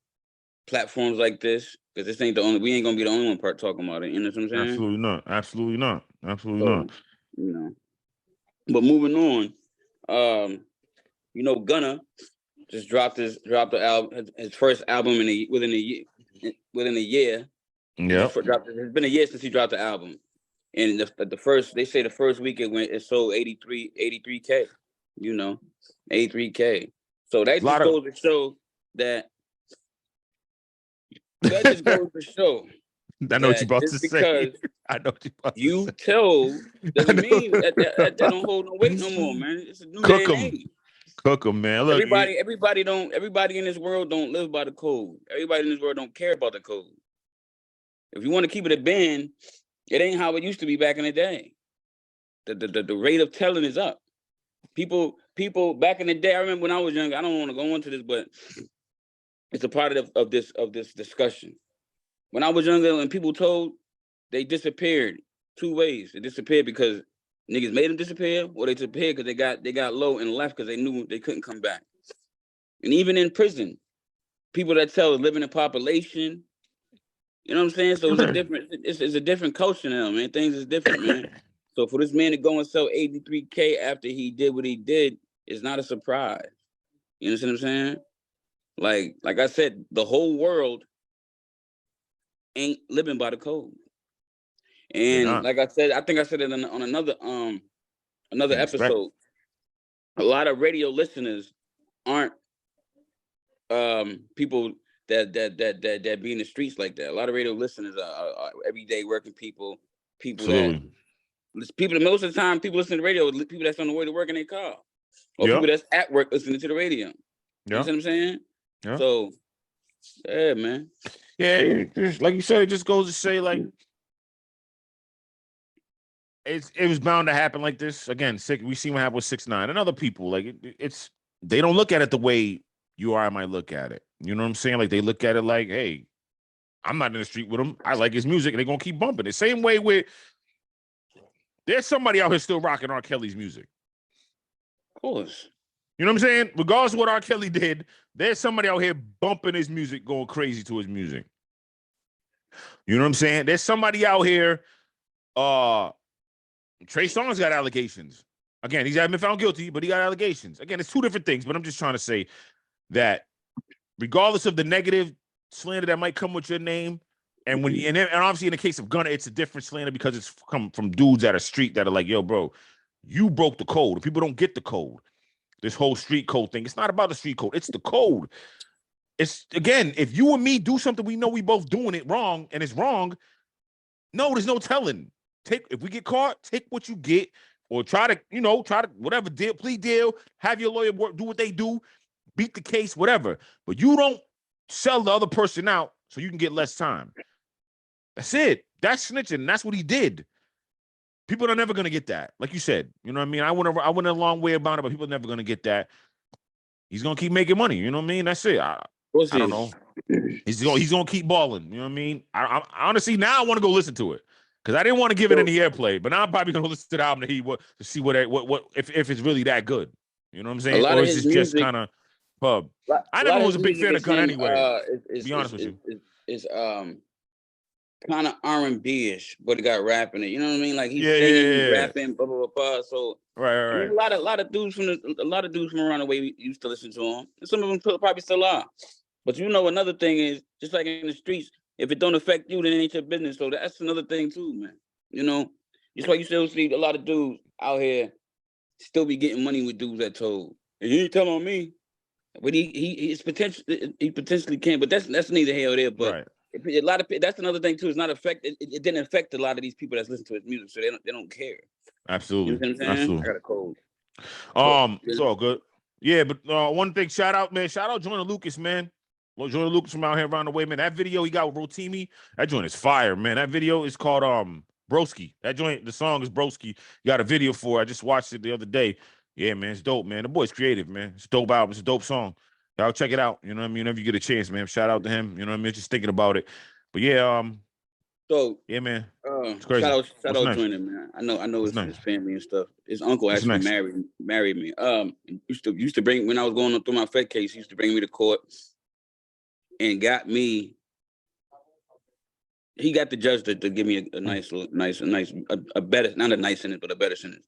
platforms like this. Because this ain't we ain't gonna be the only one talking about it. You know what I'm saying? Absolutely not. You know. But moving on, you know, Gunna just dropped his first album within a year. Yeah. It's been a year since he dropped the album. And they say the first week it sold 83K, you know, 83K. So that just goes to show that. That just goes to show. I know what you're about to say. I know what you're about to say. You told doesn't mean that don't hold no weight no more, man. It's a new day and age. Cook them, man. Look, everybody in this world don't live by the code. Everybody in this world don't care about the code. If you want to keep it a band, it ain't how it used to be back in the day. The rate of telling is up. People back in the day, I remember when I was young, I don't want to go into this, but it's a part of this discussion. When I was younger and people told, they disappeared 2 ways. They disappeared because niggas made them disappear, or they disappeared because they got low and left because they knew they couldn't come back. And even in prison, people that tell is living in population. You know what I'm saying? So it's a different culture now, man. Things is different, man. So for this man to go and sell 83K after he did what he did is not a surprise. You understand what I'm saying? Like I said, the whole world ain't living by the code. And like I said, I think I said it on another episode. A lot of radio listeners aren't people that be in the streets like that. A lot of radio listeners are everyday working people Absolutely. that most of the time people listen to radio, people that's on the way to work in their car, or people that's at work listening to the radio. You know what I'm saying? Yeah. So, yeah, man. Yeah, like you said, it just goes to say, like, it was bound to happen like this. Again, we seen what happened with 6ix9ine and other people. Like, they don't look at it the way you or I might look at it. You know what I'm saying? Like, they look at it like, hey, I'm not in the street with him. I like his music, and they're going to keep bumping it. Same way with, there's somebody out here still rocking R. Kelly's music. Of course. You know what I'm saying? Regardless of what R. Kelly did, there's somebody out here bumping his music, going crazy to his music. You know what I'm saying? There's somebody out here, Trey Songz got allegations. Again, he's been found guilty, but he got allegations. Again, it's 2 different things, but I'm just trying to say that regardless of the negative slander that might come with your name, and obviously in the case of Gunna, it's a different slander because it's come from dudes that are street that are like, yo, bro, you broke the code. People don't get the code. this whole street code thing. It's not about the street code. It's the code. It's, again, if you and me do something we know we both doing it wrong and it's wrong, no, there's no telling. If we get caught, take what you get, or try to whatever deal, plea deal, have your lawyer work, do what they do, beat the case, whatever. But you don't sell the other person out so you can get less time. That's it. That's snitching. That's what he did. People are never gonna get that. Like you said, you know what I mean? I went a long way about it, but people are never gonna get that. He's gonna keep making money. You know what I mean? That's it. I don't know. He's gonna keep balling. You know what I mean? I honestly, now I want to go listen to it because I didn't want to give it any airplay, but now I'm probably gonna listen to the album to see what if it's really that good. You know what I'm saying? Or is this just kind of pub? I never was a big fan of Gunna anyway. To be honest with you, it's kind of R&B-ish, but it got rap in it. You know what I mean? Like he's singing, rapping, blah blah blah. So right. I mean, a lot of dudes from around the way we used to listen to him, and some of them probably still are. But another thing is, just like in the streets, if it don't affect you, then it ain't your business. So that's another thing too, man. You know, just like you still see a lot of dudes out here still be getting money with dudes that told. And you ain't telling on me, but he potentially can. But that's neither here or there. But right. A lot of that's another thing too. It's not affect. It didn't affect a lot of these people that's listening to his music, so they don't care. Absolutely, you know what I'm saying? Absolutely. I got a cold. It's all good. Yeah, but one thing, shout out Joyner Lucas, man. Well, Joyner Lucas from out here around the way, man. That video he got with Rotimi, that joint is fire, man. That video is called Broski. That joint, the song is Broski. You got a video for it. I just watched it the other day. Yeah, man, it's dope, man. The boy's creative, man. It's a dope album. It's a dope song. Y'all check it out. You know what I mean? Whenever you get a chance, man. Shout out to him. You know what I mean? Just thinking about it. But yeah, so yeah, man. It's crazy. Shout out Joyner, man. I know his family and stuff. His uncle actually married me. Used to bring, when I was going through my Fed case, he used to bring me to court and got me. He got the judge to give me a better, not a nice sentence, but a better sentence.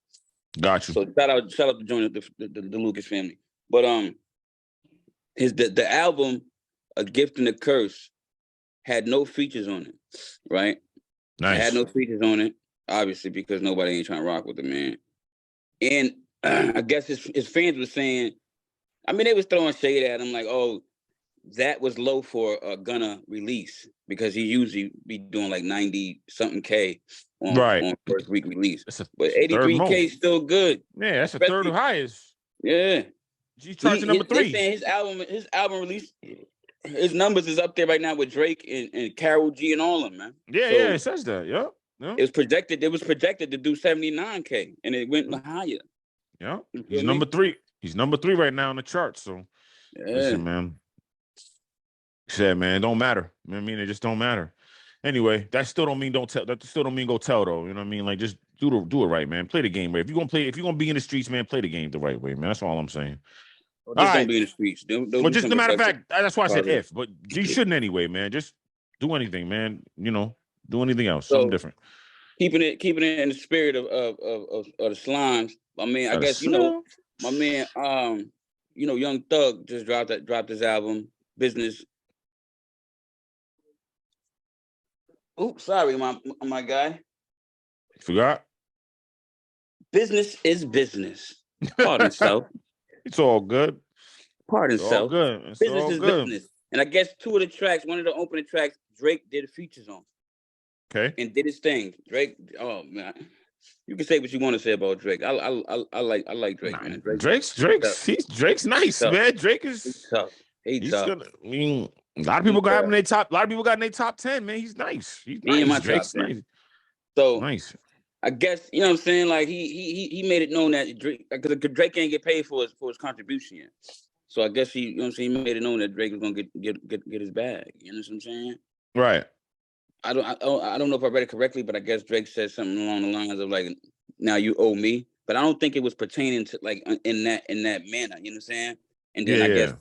Got you. So shout out to Joyner, the Lucas family. But the album, A Gift and a Curse, had no features on it, right? Nice. It had no features on it, obviously, because nobody ain't trying to rock with the man. And I guess his fans were saying, I mean, they was throwing shade at him like, oh, that was low for a Gunna release because he usually be doing like 90-something K on first week release. But 83K is still good. Yeah, that's the third highest. Yeah. He's charging number 3. They saying his album release, his numbers is up there right now with Drake and Karol G and all of them, man. Yeah, yeah, it says that. Yep. It was projected to do 79K, and it went higher. Yeah, he's number 3. He's number 3 right now on the chart. So, listen, man. Said, man, it don't matter. You know what I mean? It just don't matter. Anyway, that still don't mean don't tell. That still don't mean go tell though. You know what I mean? Like, just do it right, man. Play the game right. If you're gonna be in the streets, man, play the game the right way, man. That's all I'm saying. Well, just don't be in the streets. Well, just no matter of fact, that's why I said if, but you shouldn't anyway, man. Just do anything, man. You know, do anything else, something different. Keeping it in the spirit of the slimes. I mean, I guess my man, Young Thug just dropped his album, Business. Oops, sorry, my guy. Forgot. Business is business. Pardon self. It's all good. Pardon self. All good. It's business all is good. business. And I guess 2 of the tracks, one of the opening tracks, Drake did features on. Okay. And did his thing. Drake. Oh man, you can say what you want to say about Drake. I like Drake, man. Drake's nice, man. Drake is tough. He's tough. I mean, a lot of people got him in their top. A lot of people got in their top 10. Man, he's nice. He's nice. In my Drake's top 10. nice. So nice. I guess you know what I'm saying. Like he made it known that Drake, because Drake can't get paid for his contribution yet. So I guess he he made it known that Drake was gonna get his bag. You know what I'm saying? Right. I don't know if I read it correctly, but I guess Drake said something along the lines of like, "Now you owe me," but I don't think it was pertaining to like in that manner. You know what I'm saying? And then I guess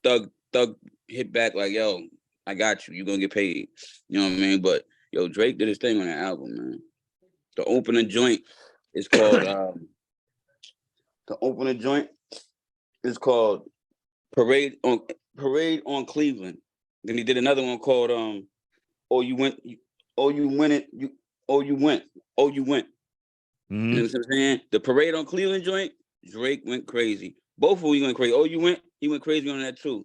Thug hit back like, "Yo, I got you. You gonna get paid." You know what I mean? But yo, Drake did his thing on that album, man. The opening joint is called Parade on Cleveland. Then he did another one called Oh You Went. Mm-hmm. You know what I'm saying? The Parade on Cleveland joint, Drake went crazy. Both of you went crazy. Oh, he went crazy on that too.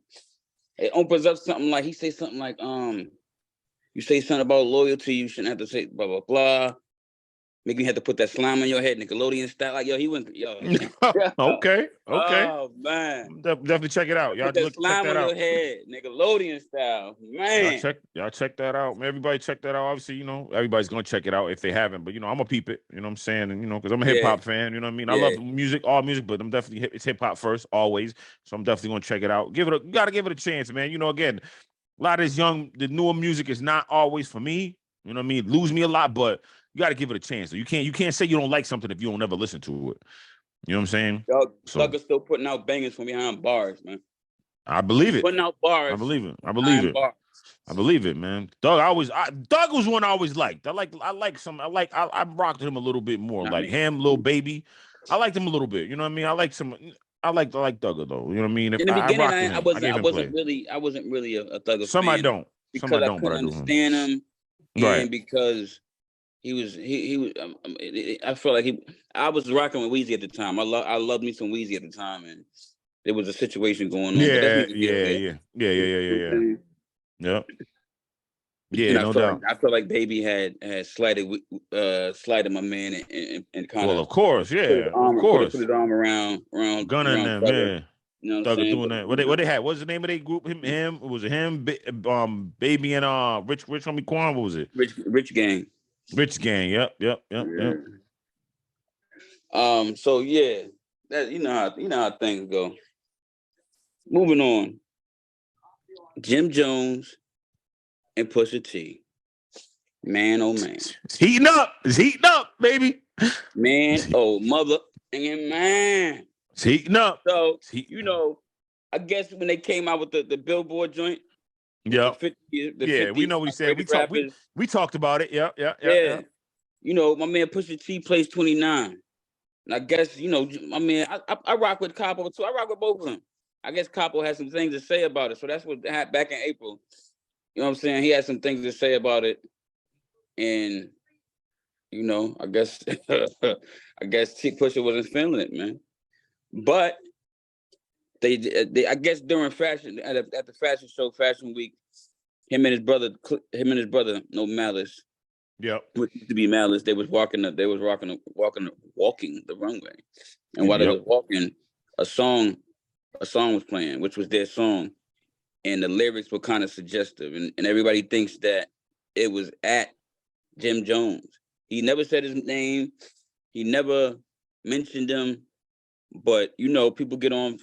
It opens up something like he say something like you say something about loyalty, you shouldn't have to say blah blah blah. Make me have to put that slime on your head, Nickelodeon style. Like, yo, he went, yo. Okay. Oh, man. Definitely check it out. Y'all put that check slime that on out. your head, Nickelodeon style. Man. Y'all check that out. Everybody check that out. Obviously, you know, everybody's going to check it out if they haven't. But, you know, I'm going to peep it. You know what I'm saying? And, you know, because I'm a hip-hop fan. You know what I mean? I love music, all music, but I'm definitely, it's hip-hop first, always. So I'm definitely going to check it out. You got to give it a chance, man. You know, again, a lot of this the newer music is not always for me. You know what I mean? Lose me a lot, but you got to give it a chance. So you can't say you don't like something if you don't ever listen to it. You know what I'm saying? Doug is still putting out bangers from behind bars, man. I believe it. Putting out bars. I believe it. I believe it, man. Doug was one I always liked. I rocked with him a little bit more. Him, Lil Baby. I liked him a little bit. You know what I mean? I like Doug though. You know what I mean? In the beginning, I wasn't really a Thugger fan. I don't. Because I couldn't understand him. Right. And because he was I felt like I was rocking with Weezy at the time. I loved me some Weezy at the time, and there was a situation going on. Yeah. Yeah, no doubt. I felt like Baby had slighted my man and kind of. Well, of course, yeah, of course. Put his arm around Gunna and them, yeah. You know what I'm saying? Doing that. What they had? What's the name of their group? Him? Was it him? Baby and Rich Homie Quan. What was it? Rich Gang. Rich Gang. Yep. So yeah, that you know how things go. Moving on. Jim Jones and Pusha T. Man, oh man. It's heating up, baby. Man, oh mother and man. It's heating up. So, you know, I guess when they came out with the Billboard joint. Yeah. We know what he said. We talked about it. Yeah. You know, my man Pusha T plays 29. And I guess, you know, my man, I rock with Capo too. I rock with both of them. I guess Capo has some things to say about it. So that's what happened back in April. You know what I'm saying? He had some things to say about it. And, you know, I guess Pusha wasn't feeling it, man. But they I guess during fashion at the fashion show, Fashion Week, him and his brother, No Malice. Yep. Which used to be Malice. They was walking the runway. And while they was walking, a song was playing, which was their song. And the lyrics were kind of suggestive. And everybody thinks that it was at Jim Jones. He never said his name. He never mentioned him. But, you know, people get on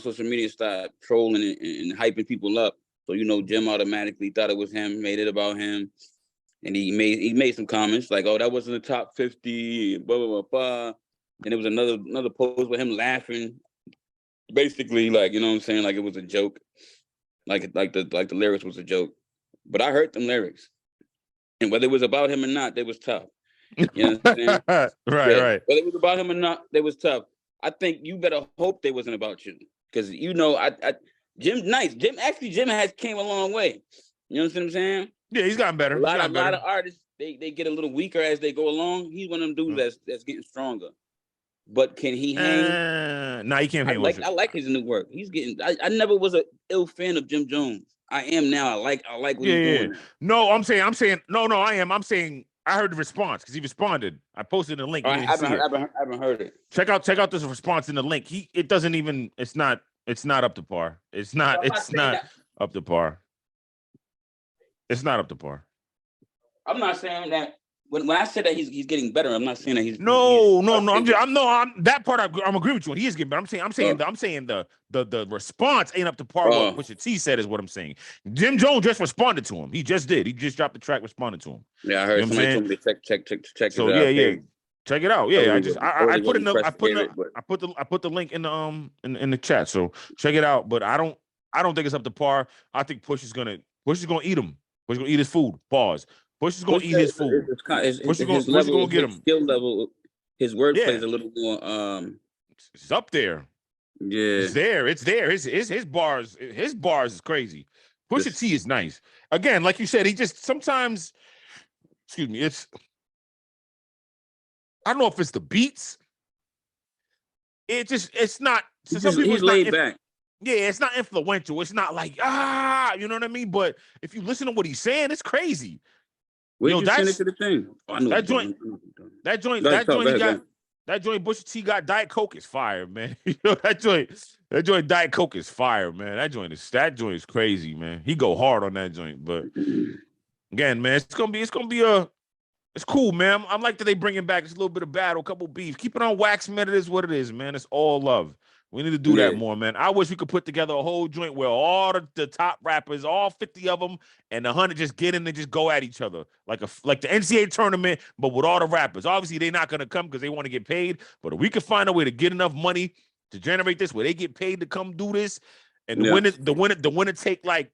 social media, start trolling and hyping people up. So, you know, Jim automatically thought it was him, made it about him. And he made some comments like, oh, that wasn't the top 50, blah, blah, blah, blah. And there was another post with him laughing. Basically, like, you know what I'm saying? Like it was a joke. Like the lyrics was a joke. But I heard them lyrics. And whether it was about him or not, they was tough. You know what I'm saying? Right. Whether it was about him or not, they was tough. I think you better hope they wasn't about you. Because, you know, Jim has came a long way. You know what I'm saying? Yeah, he's gotten better. A lot of artists, they get a little weaker as they go along. He's one of them dudes that's getting stronger. But can he hang? No, he can't hang with it. I like his new work. He's getting. I never was an ill fan of Jim Jones. I am now. I like what he's doing. No, I'm saying. No, I am. I'm saying. I heard the response because he responded. I posted a link. I haven't heard it. Check out this response in the link. It doesn't even. It's not up to par. It's not up to par. It's not up to par. I'm not saying that. When I said that he's getting better, I'm not saying that he's no. I'm that part. I'm agreeing with you. He is getting better. I'm saying the response ain't up to par. What Pusha T said is what I'm saying. Jim Jones just responded to him. He just did. He just dropped the track, responded to him. Yeah, I heard somebody told me to check. So yeah. Check it out. Yeah, I put the link in the chat. So check it out. But I don't think it's up to par. I think Pusha's gonna eat him. Pusha's gonna eat his food. Pause. Push is gonna eat his food. Push is gonna get him. Skill level, his wordplay is a little more. It's up there. Yeah, it's there. His bars is crazy. Pusha T is nice. Again, like you said, he just sometimes. Excuse me. I don't know if it's the beats. It's not some people he's laid back. Yeah, it's not influential. It's not like you know what I mean. But if you listen to what he's saying, it's crazy. Where'd you send it to the thing? Oh, That joint Pusha T got Diet Coke is fire, man. You know, that joint Diet Coke is fire, man. That joint is crazy, man. He go hard on that joint, but again, man, it's cool, man. I'm like that they bringing back this little bit of battle, couple beef. Keep it on wax, man. It is what it is, man. It's all love. We need to do that more, man. I wish we could put together a whole joint where all the top rappers, all 50 of them, and 100 just get in and just go at each other like the NCAA tournament, but with all the rappers. Obviously, they're not gonna come because they want to get paid. But if we could find a way to get enough money to generate this, where they get paid to come do this, and the winner take like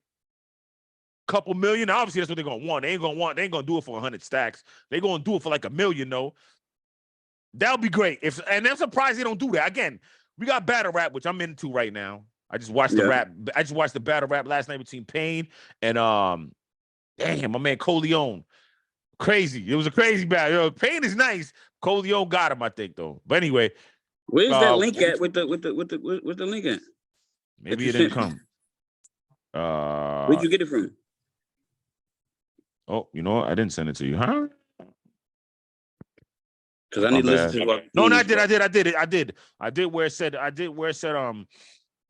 couple million. Obviously, that's what they're gonna want. They ain't gonna do it for 100 stacks. They're gonna do it for like $1 million, though. That'll be great. And I'm surprised they don't do that. Again, we got battle rap, which I'm into right now. I just watched the rap. I just watched the battle rap last night between Payne and damn, my man Coleon. Crazy. It was a crazy battle. Yo, Payne is nice. Coleon got him, I think, though. But anyway, where's that link at with the link at? Maybe it didn't come. Where'd you get it from? Oh, you know what? I didn't send it to you, huh? Because I need to listen to what. No, I did where it said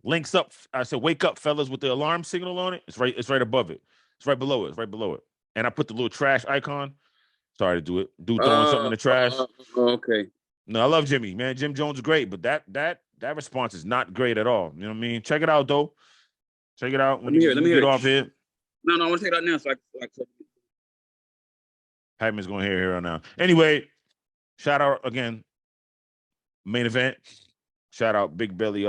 links up. I said wake up, fellas, with the alarm signal on it. It's right above it. It's right below it. And I put the little trash icon. Sorry to do it. Dude throwing something in the trash. Okay. No, I love Jimmy, man. Jim Jones is great, but that response is not great at all. You know what I mean? Check it out, though. Check it out when you get off here. No, I want to check it out now. So I Pacman's going to hear it now. Anyway, shout out again, main event. Shout out Big Belly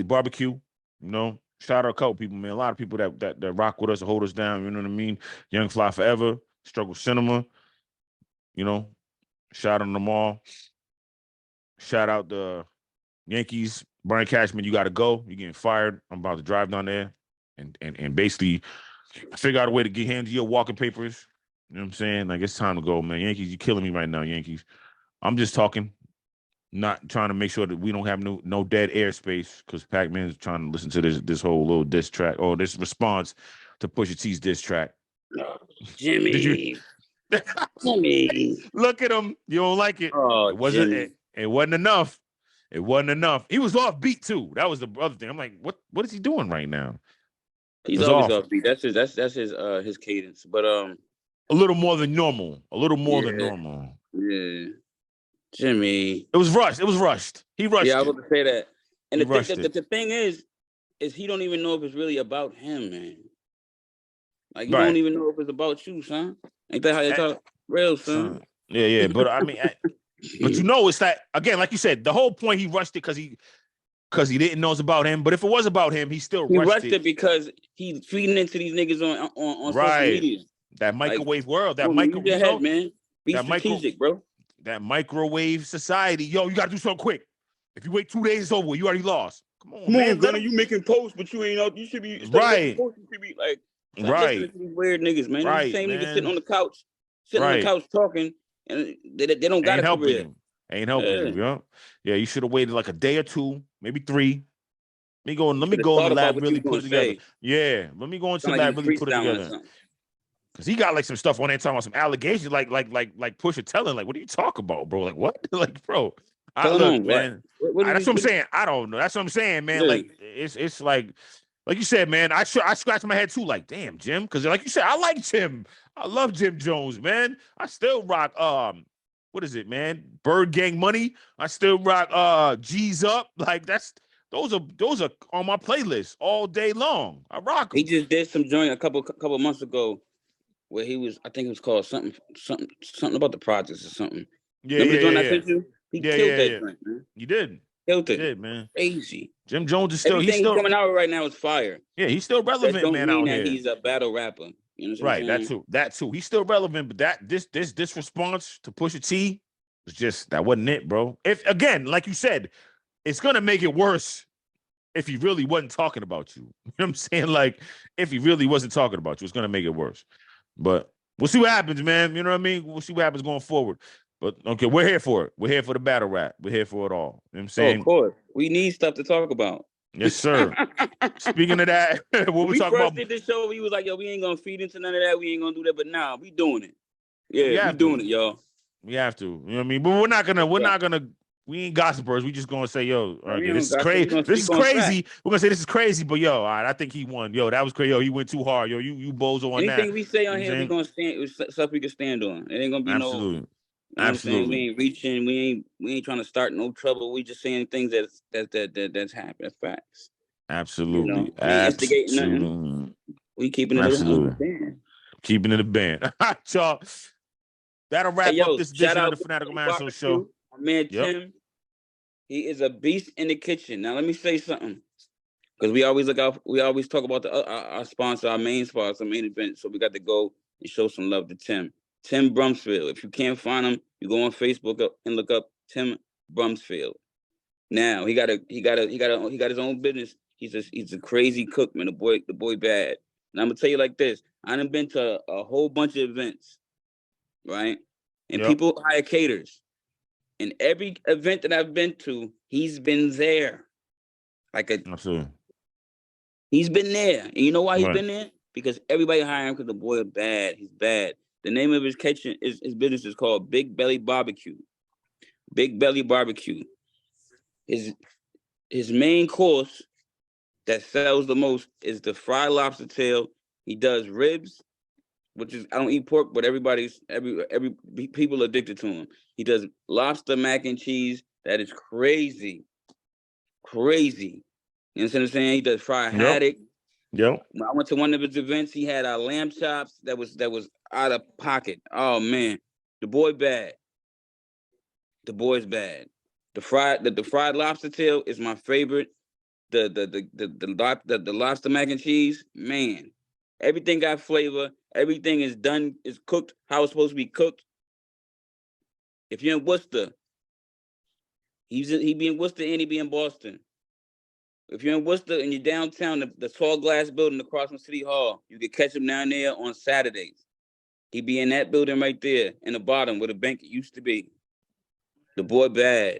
Barbecue. You know, shout out a couple people, man. A lot of people that rock with us, hold us down. You know what I mean? Young Fly Forever, Struggle Cinema. You know, shout out them all. Shout out the Yankees. Brian Cashman, you got to go. You're getting fired. I'm about to drive down there and basically figure out a way to hand you your walking papers. You know what I'm saying? Like, it's time to go, man. Yankees, you're killing me right now, Yankees. I'm just talking, not trying to make sure that we don't have no dead airspace, because Pacman's trying to listen to this whole little diss track, or this response to Pusha T's diss track. Jimmy. Jimmy. Look at him. You don't like it. Oh, it wasn't enough. It wasn't enough. He was off beat too. That was the other thing. I'm like, what is he doing right now? He's always off beat. That's his cadence. But a little more than normal. Than normal. Yeah. Jimmy. It was rushed. He rushed. Yeah, I was going to say that. And the thing is he don't even know if it's really about him, man. Like, you don't even know if it's about you, son. Ain't that how you talk? Real, son. Yeah. But I mean, but you know, it's that, again, like you said, the whole point he rushed it because he didn't know it's about him. But if it was about him, he rushed it because he's feeding into these niggas on social media. That microwave world. That microwave, man. Be strategic, bro. That microwave society. Yo, you got to do something quick. If you wait 2 days, it's over. You already lost. Come on, man. Gunna, you making posts, but you ain't out. You should be right. Posts, you should be like, right. These weird niggas, man. Right, These same niggas sitting on the couch, talking, and they don't got it. Ain't helping you, yo. Yeah, you should have waited like a day or two, maybe 3. Let me go in the lab, really put it together. Yeah, let me go into the lab, really put it together. Cause he got like some stuff on there talking about some allegations, like Pusha telling, like, what are you talking about, bro? Like, what? Like, bro, man. That's what I'm saying. I don't know. That's what I'm saying, man. Yeah. Like, it's like you said, man. I scratched my head too. Like, damn, Jim. Because like you said, I like Jim. I love Jim Jones, man. I still rock. What is it, man? Bird Gang Money. I still rock. G's Up. Like, those are on my playlist all day long. I rock 'em. He just did some joint a couple months ago, where he was, I think it was called something about the projects or something. Yeah, remember the joint I sent you? He killed that joint, man. You did. Killed it. He did, man. Crazy. Jim Jones is still. Everything he's coming out right now is fire. Yeah, he's still relevant, that man. Don't mean out that here. He's a battle rapper. You know what right. I'm saying? That too. He's still relevant, but this response to Pusha T was just, that wasn't it, bro. If, again, like you said, it's gonna make it worse if he really wasn't talking about you. You know what I'm saying? Like, if he really wasn't talking about you, it's gonna make it worse. But we'll see what happens, man. You know what I mean? We'll see what happens going forward. But okay, we're here for it. We're here for the battle rap. We're here for it all. You know what I'm saying? Oh, of course. We need stuff to talk about. Yes, sir. Speaking of that, what we talking about? When we first did this show, we was like, yo, we ain't gonna feed into none of that. We ain't gonna do that. But now we doing it. Yeah, we doing it, y'all. We have to. You know what I mean? But we're not gonna. We ain't gossipers. We just gonna say, yo, okay, this is crazy. This is crazy. We're gonna say this is crazy, but yo, all right, I think he won. Yo, that was crazy. Yo, he went too hard. Yo, you bozo on that. Anything we say on here, we gonna stand. Stuff we can stand on. It ain't gonna be absolutely. No. You know absolutely. We ain't reaching. We ain't trying to start no trouble. We just saying things that's happening. That's facts. Absolutely. You know, we ain't instigating nothing. We keeping it a band. Keeping it a band. Y'all. That'll wrap up this edition of the Fanatical Massholes show. My man Tim, he is a beast in the kitchen. Now let me say something, because we always talk about our sponsor, our main sponsor, main event. So we got to go and show some love to Tim. Tim Brumsfield. If you can't find him, you go on Facebook and look up Tim Brumsfield. Now he got his own business. He's a crazy cook, man. The boy bad. And I'm gonna tell you like this: I done been to a whole bunch of events, right? And people hire caterers. And every event that I've been to, he's been there. Absolutely. He's been there. And you know why he's been there? Because everybody hire him because the boy is bad. He's bad. The name of his kitchen, his business is called Big Belly Barbecue. Big Belly Barbecue. His main course that sells the most is the fried lobster tail. He does ribs, which is, I don't eat pork, but every people are addicted to him. He does lobster mac and cheese. That is crazy. Crazy. You understand what I'm saying? He does fried haddock. Yep. When I went to one of his events, he had lamb chops that was out of pocket. Oh man, the boy bad. The boy's bad. The fried lobster tail is my favorite. The lobster mac and cheese, man. Everything got flavor. Everything is cooked how it's supposed to be cooked. If you're in Worcester, he be in Worcester and he be in Boston. If you're in Worcester and you're downtown, the tall glass building across from City Hall, you can catch him down there on Saturdays. He be in that building right there in the bottom where the bank used to be. The boy bad.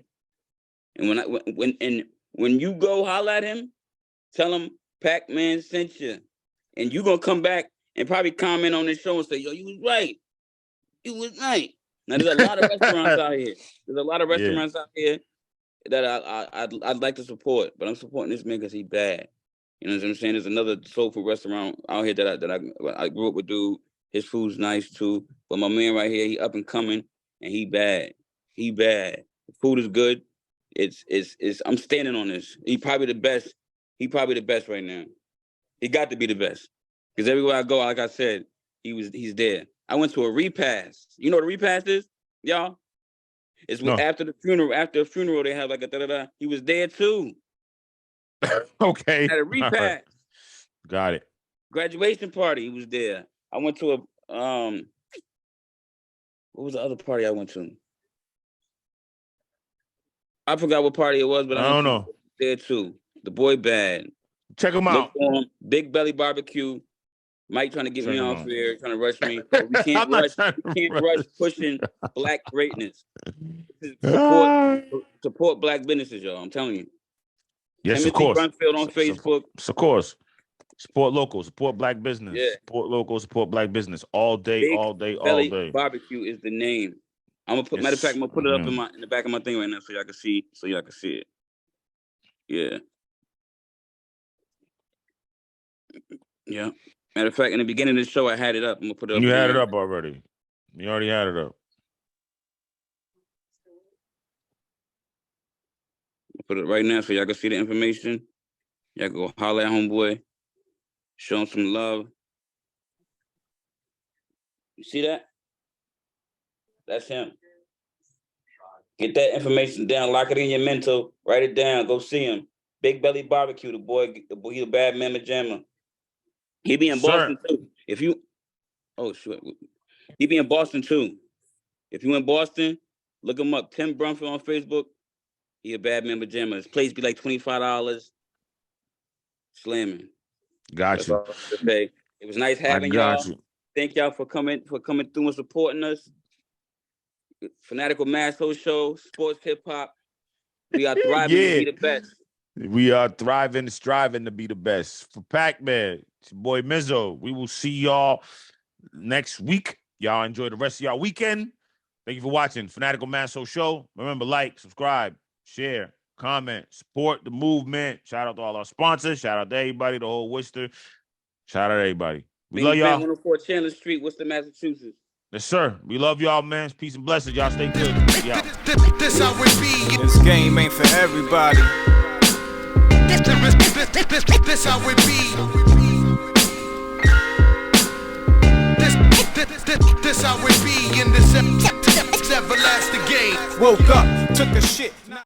And when you go holler at him, tell him Pacman sent you. And you gonna come back and probably comment on this show and say, yo, you was right. You was right. Now there's a lot of restaurants out here. There's a lot of restaurants out here that I'd like to support, but I'm supporting this man because he bad. You know what I'm saying? There's another soul food restaurant out here that I grew up with, dude. His food's nice too, but my man right here, he up and coming, and he bad. He bad. The food is good. It's I'm standing on this. He probably the best. He probably the best right now. He got to be the best because everywhere I go, like I said, he's there. I went to a repast. You know what a repast is, y'all? It's after the funeral. After a funeral, they have like a da-da-da. He was there too. Okay. At a repast. Right. Got it. Graduation party. He was there. I went to a what was the other party I went to? I forgot what party it was, but I don't know. There too. The boy bad. Check him out. Big Belly Barbecue. Mike trying to get me off here, trying to rush me. But we can't rush pushing black greatness. Support black businesses, y'all. I'm telling you. Yes, Timothy of course. Brunfield on Facebook. Of course. Support local, support black business. Yeah. Support local, support black business. All day, Big all day, Belly all day. Barbecue is the name. I'm gonna put matter of fact, I'm gonna put it up in the back of my thing right now so y'all can see it. Yeah. Yeah. Matter of fact, in the beginning of the show, I had it up. I'm gonna put it up. You had it up already. You already had it up. I'll put it right now so y'all can see the information. Y'all can go holler at homeboy. Show him some love. You see that? That's him. Get that information down. Lock it in your mental. Write it down. Go see him. Big Belly Barbecue. The boy, he's a bad mamma jamma. He be in Boston too. He be in Boston too. If you in Boston, look him up. Tim Brunfield on Facebook. He a bad mamma jamma. His place be like $25. Slamming. Got you. It was nice having y'all. Thank y'all for coming through and supporting us. Fanatical Massholes show, sports hip hop. We are thriving to be the best. We are thriving, striving to be the best. For Pacman, it's your boy Mizzo. We will see y'all next week. Y'all enjoy the rest of y'all weekend. Thank you for watching Fanatical Massholes show. Remember, like, subscribe, share, comment, support the movement. Shout out to all our sponsors. Shout out to everybody, the whole Worcester. Shout out to everybody. We love y'all. 104 Chandler Street, Worcester, Massachusetts. Yes, sir. We love y'all, man. Peace and blessings. Y'all stay good. This how it be. This game ain't for everybody. This how it be. This how it be in this everlasting game. Woke up, took a shit,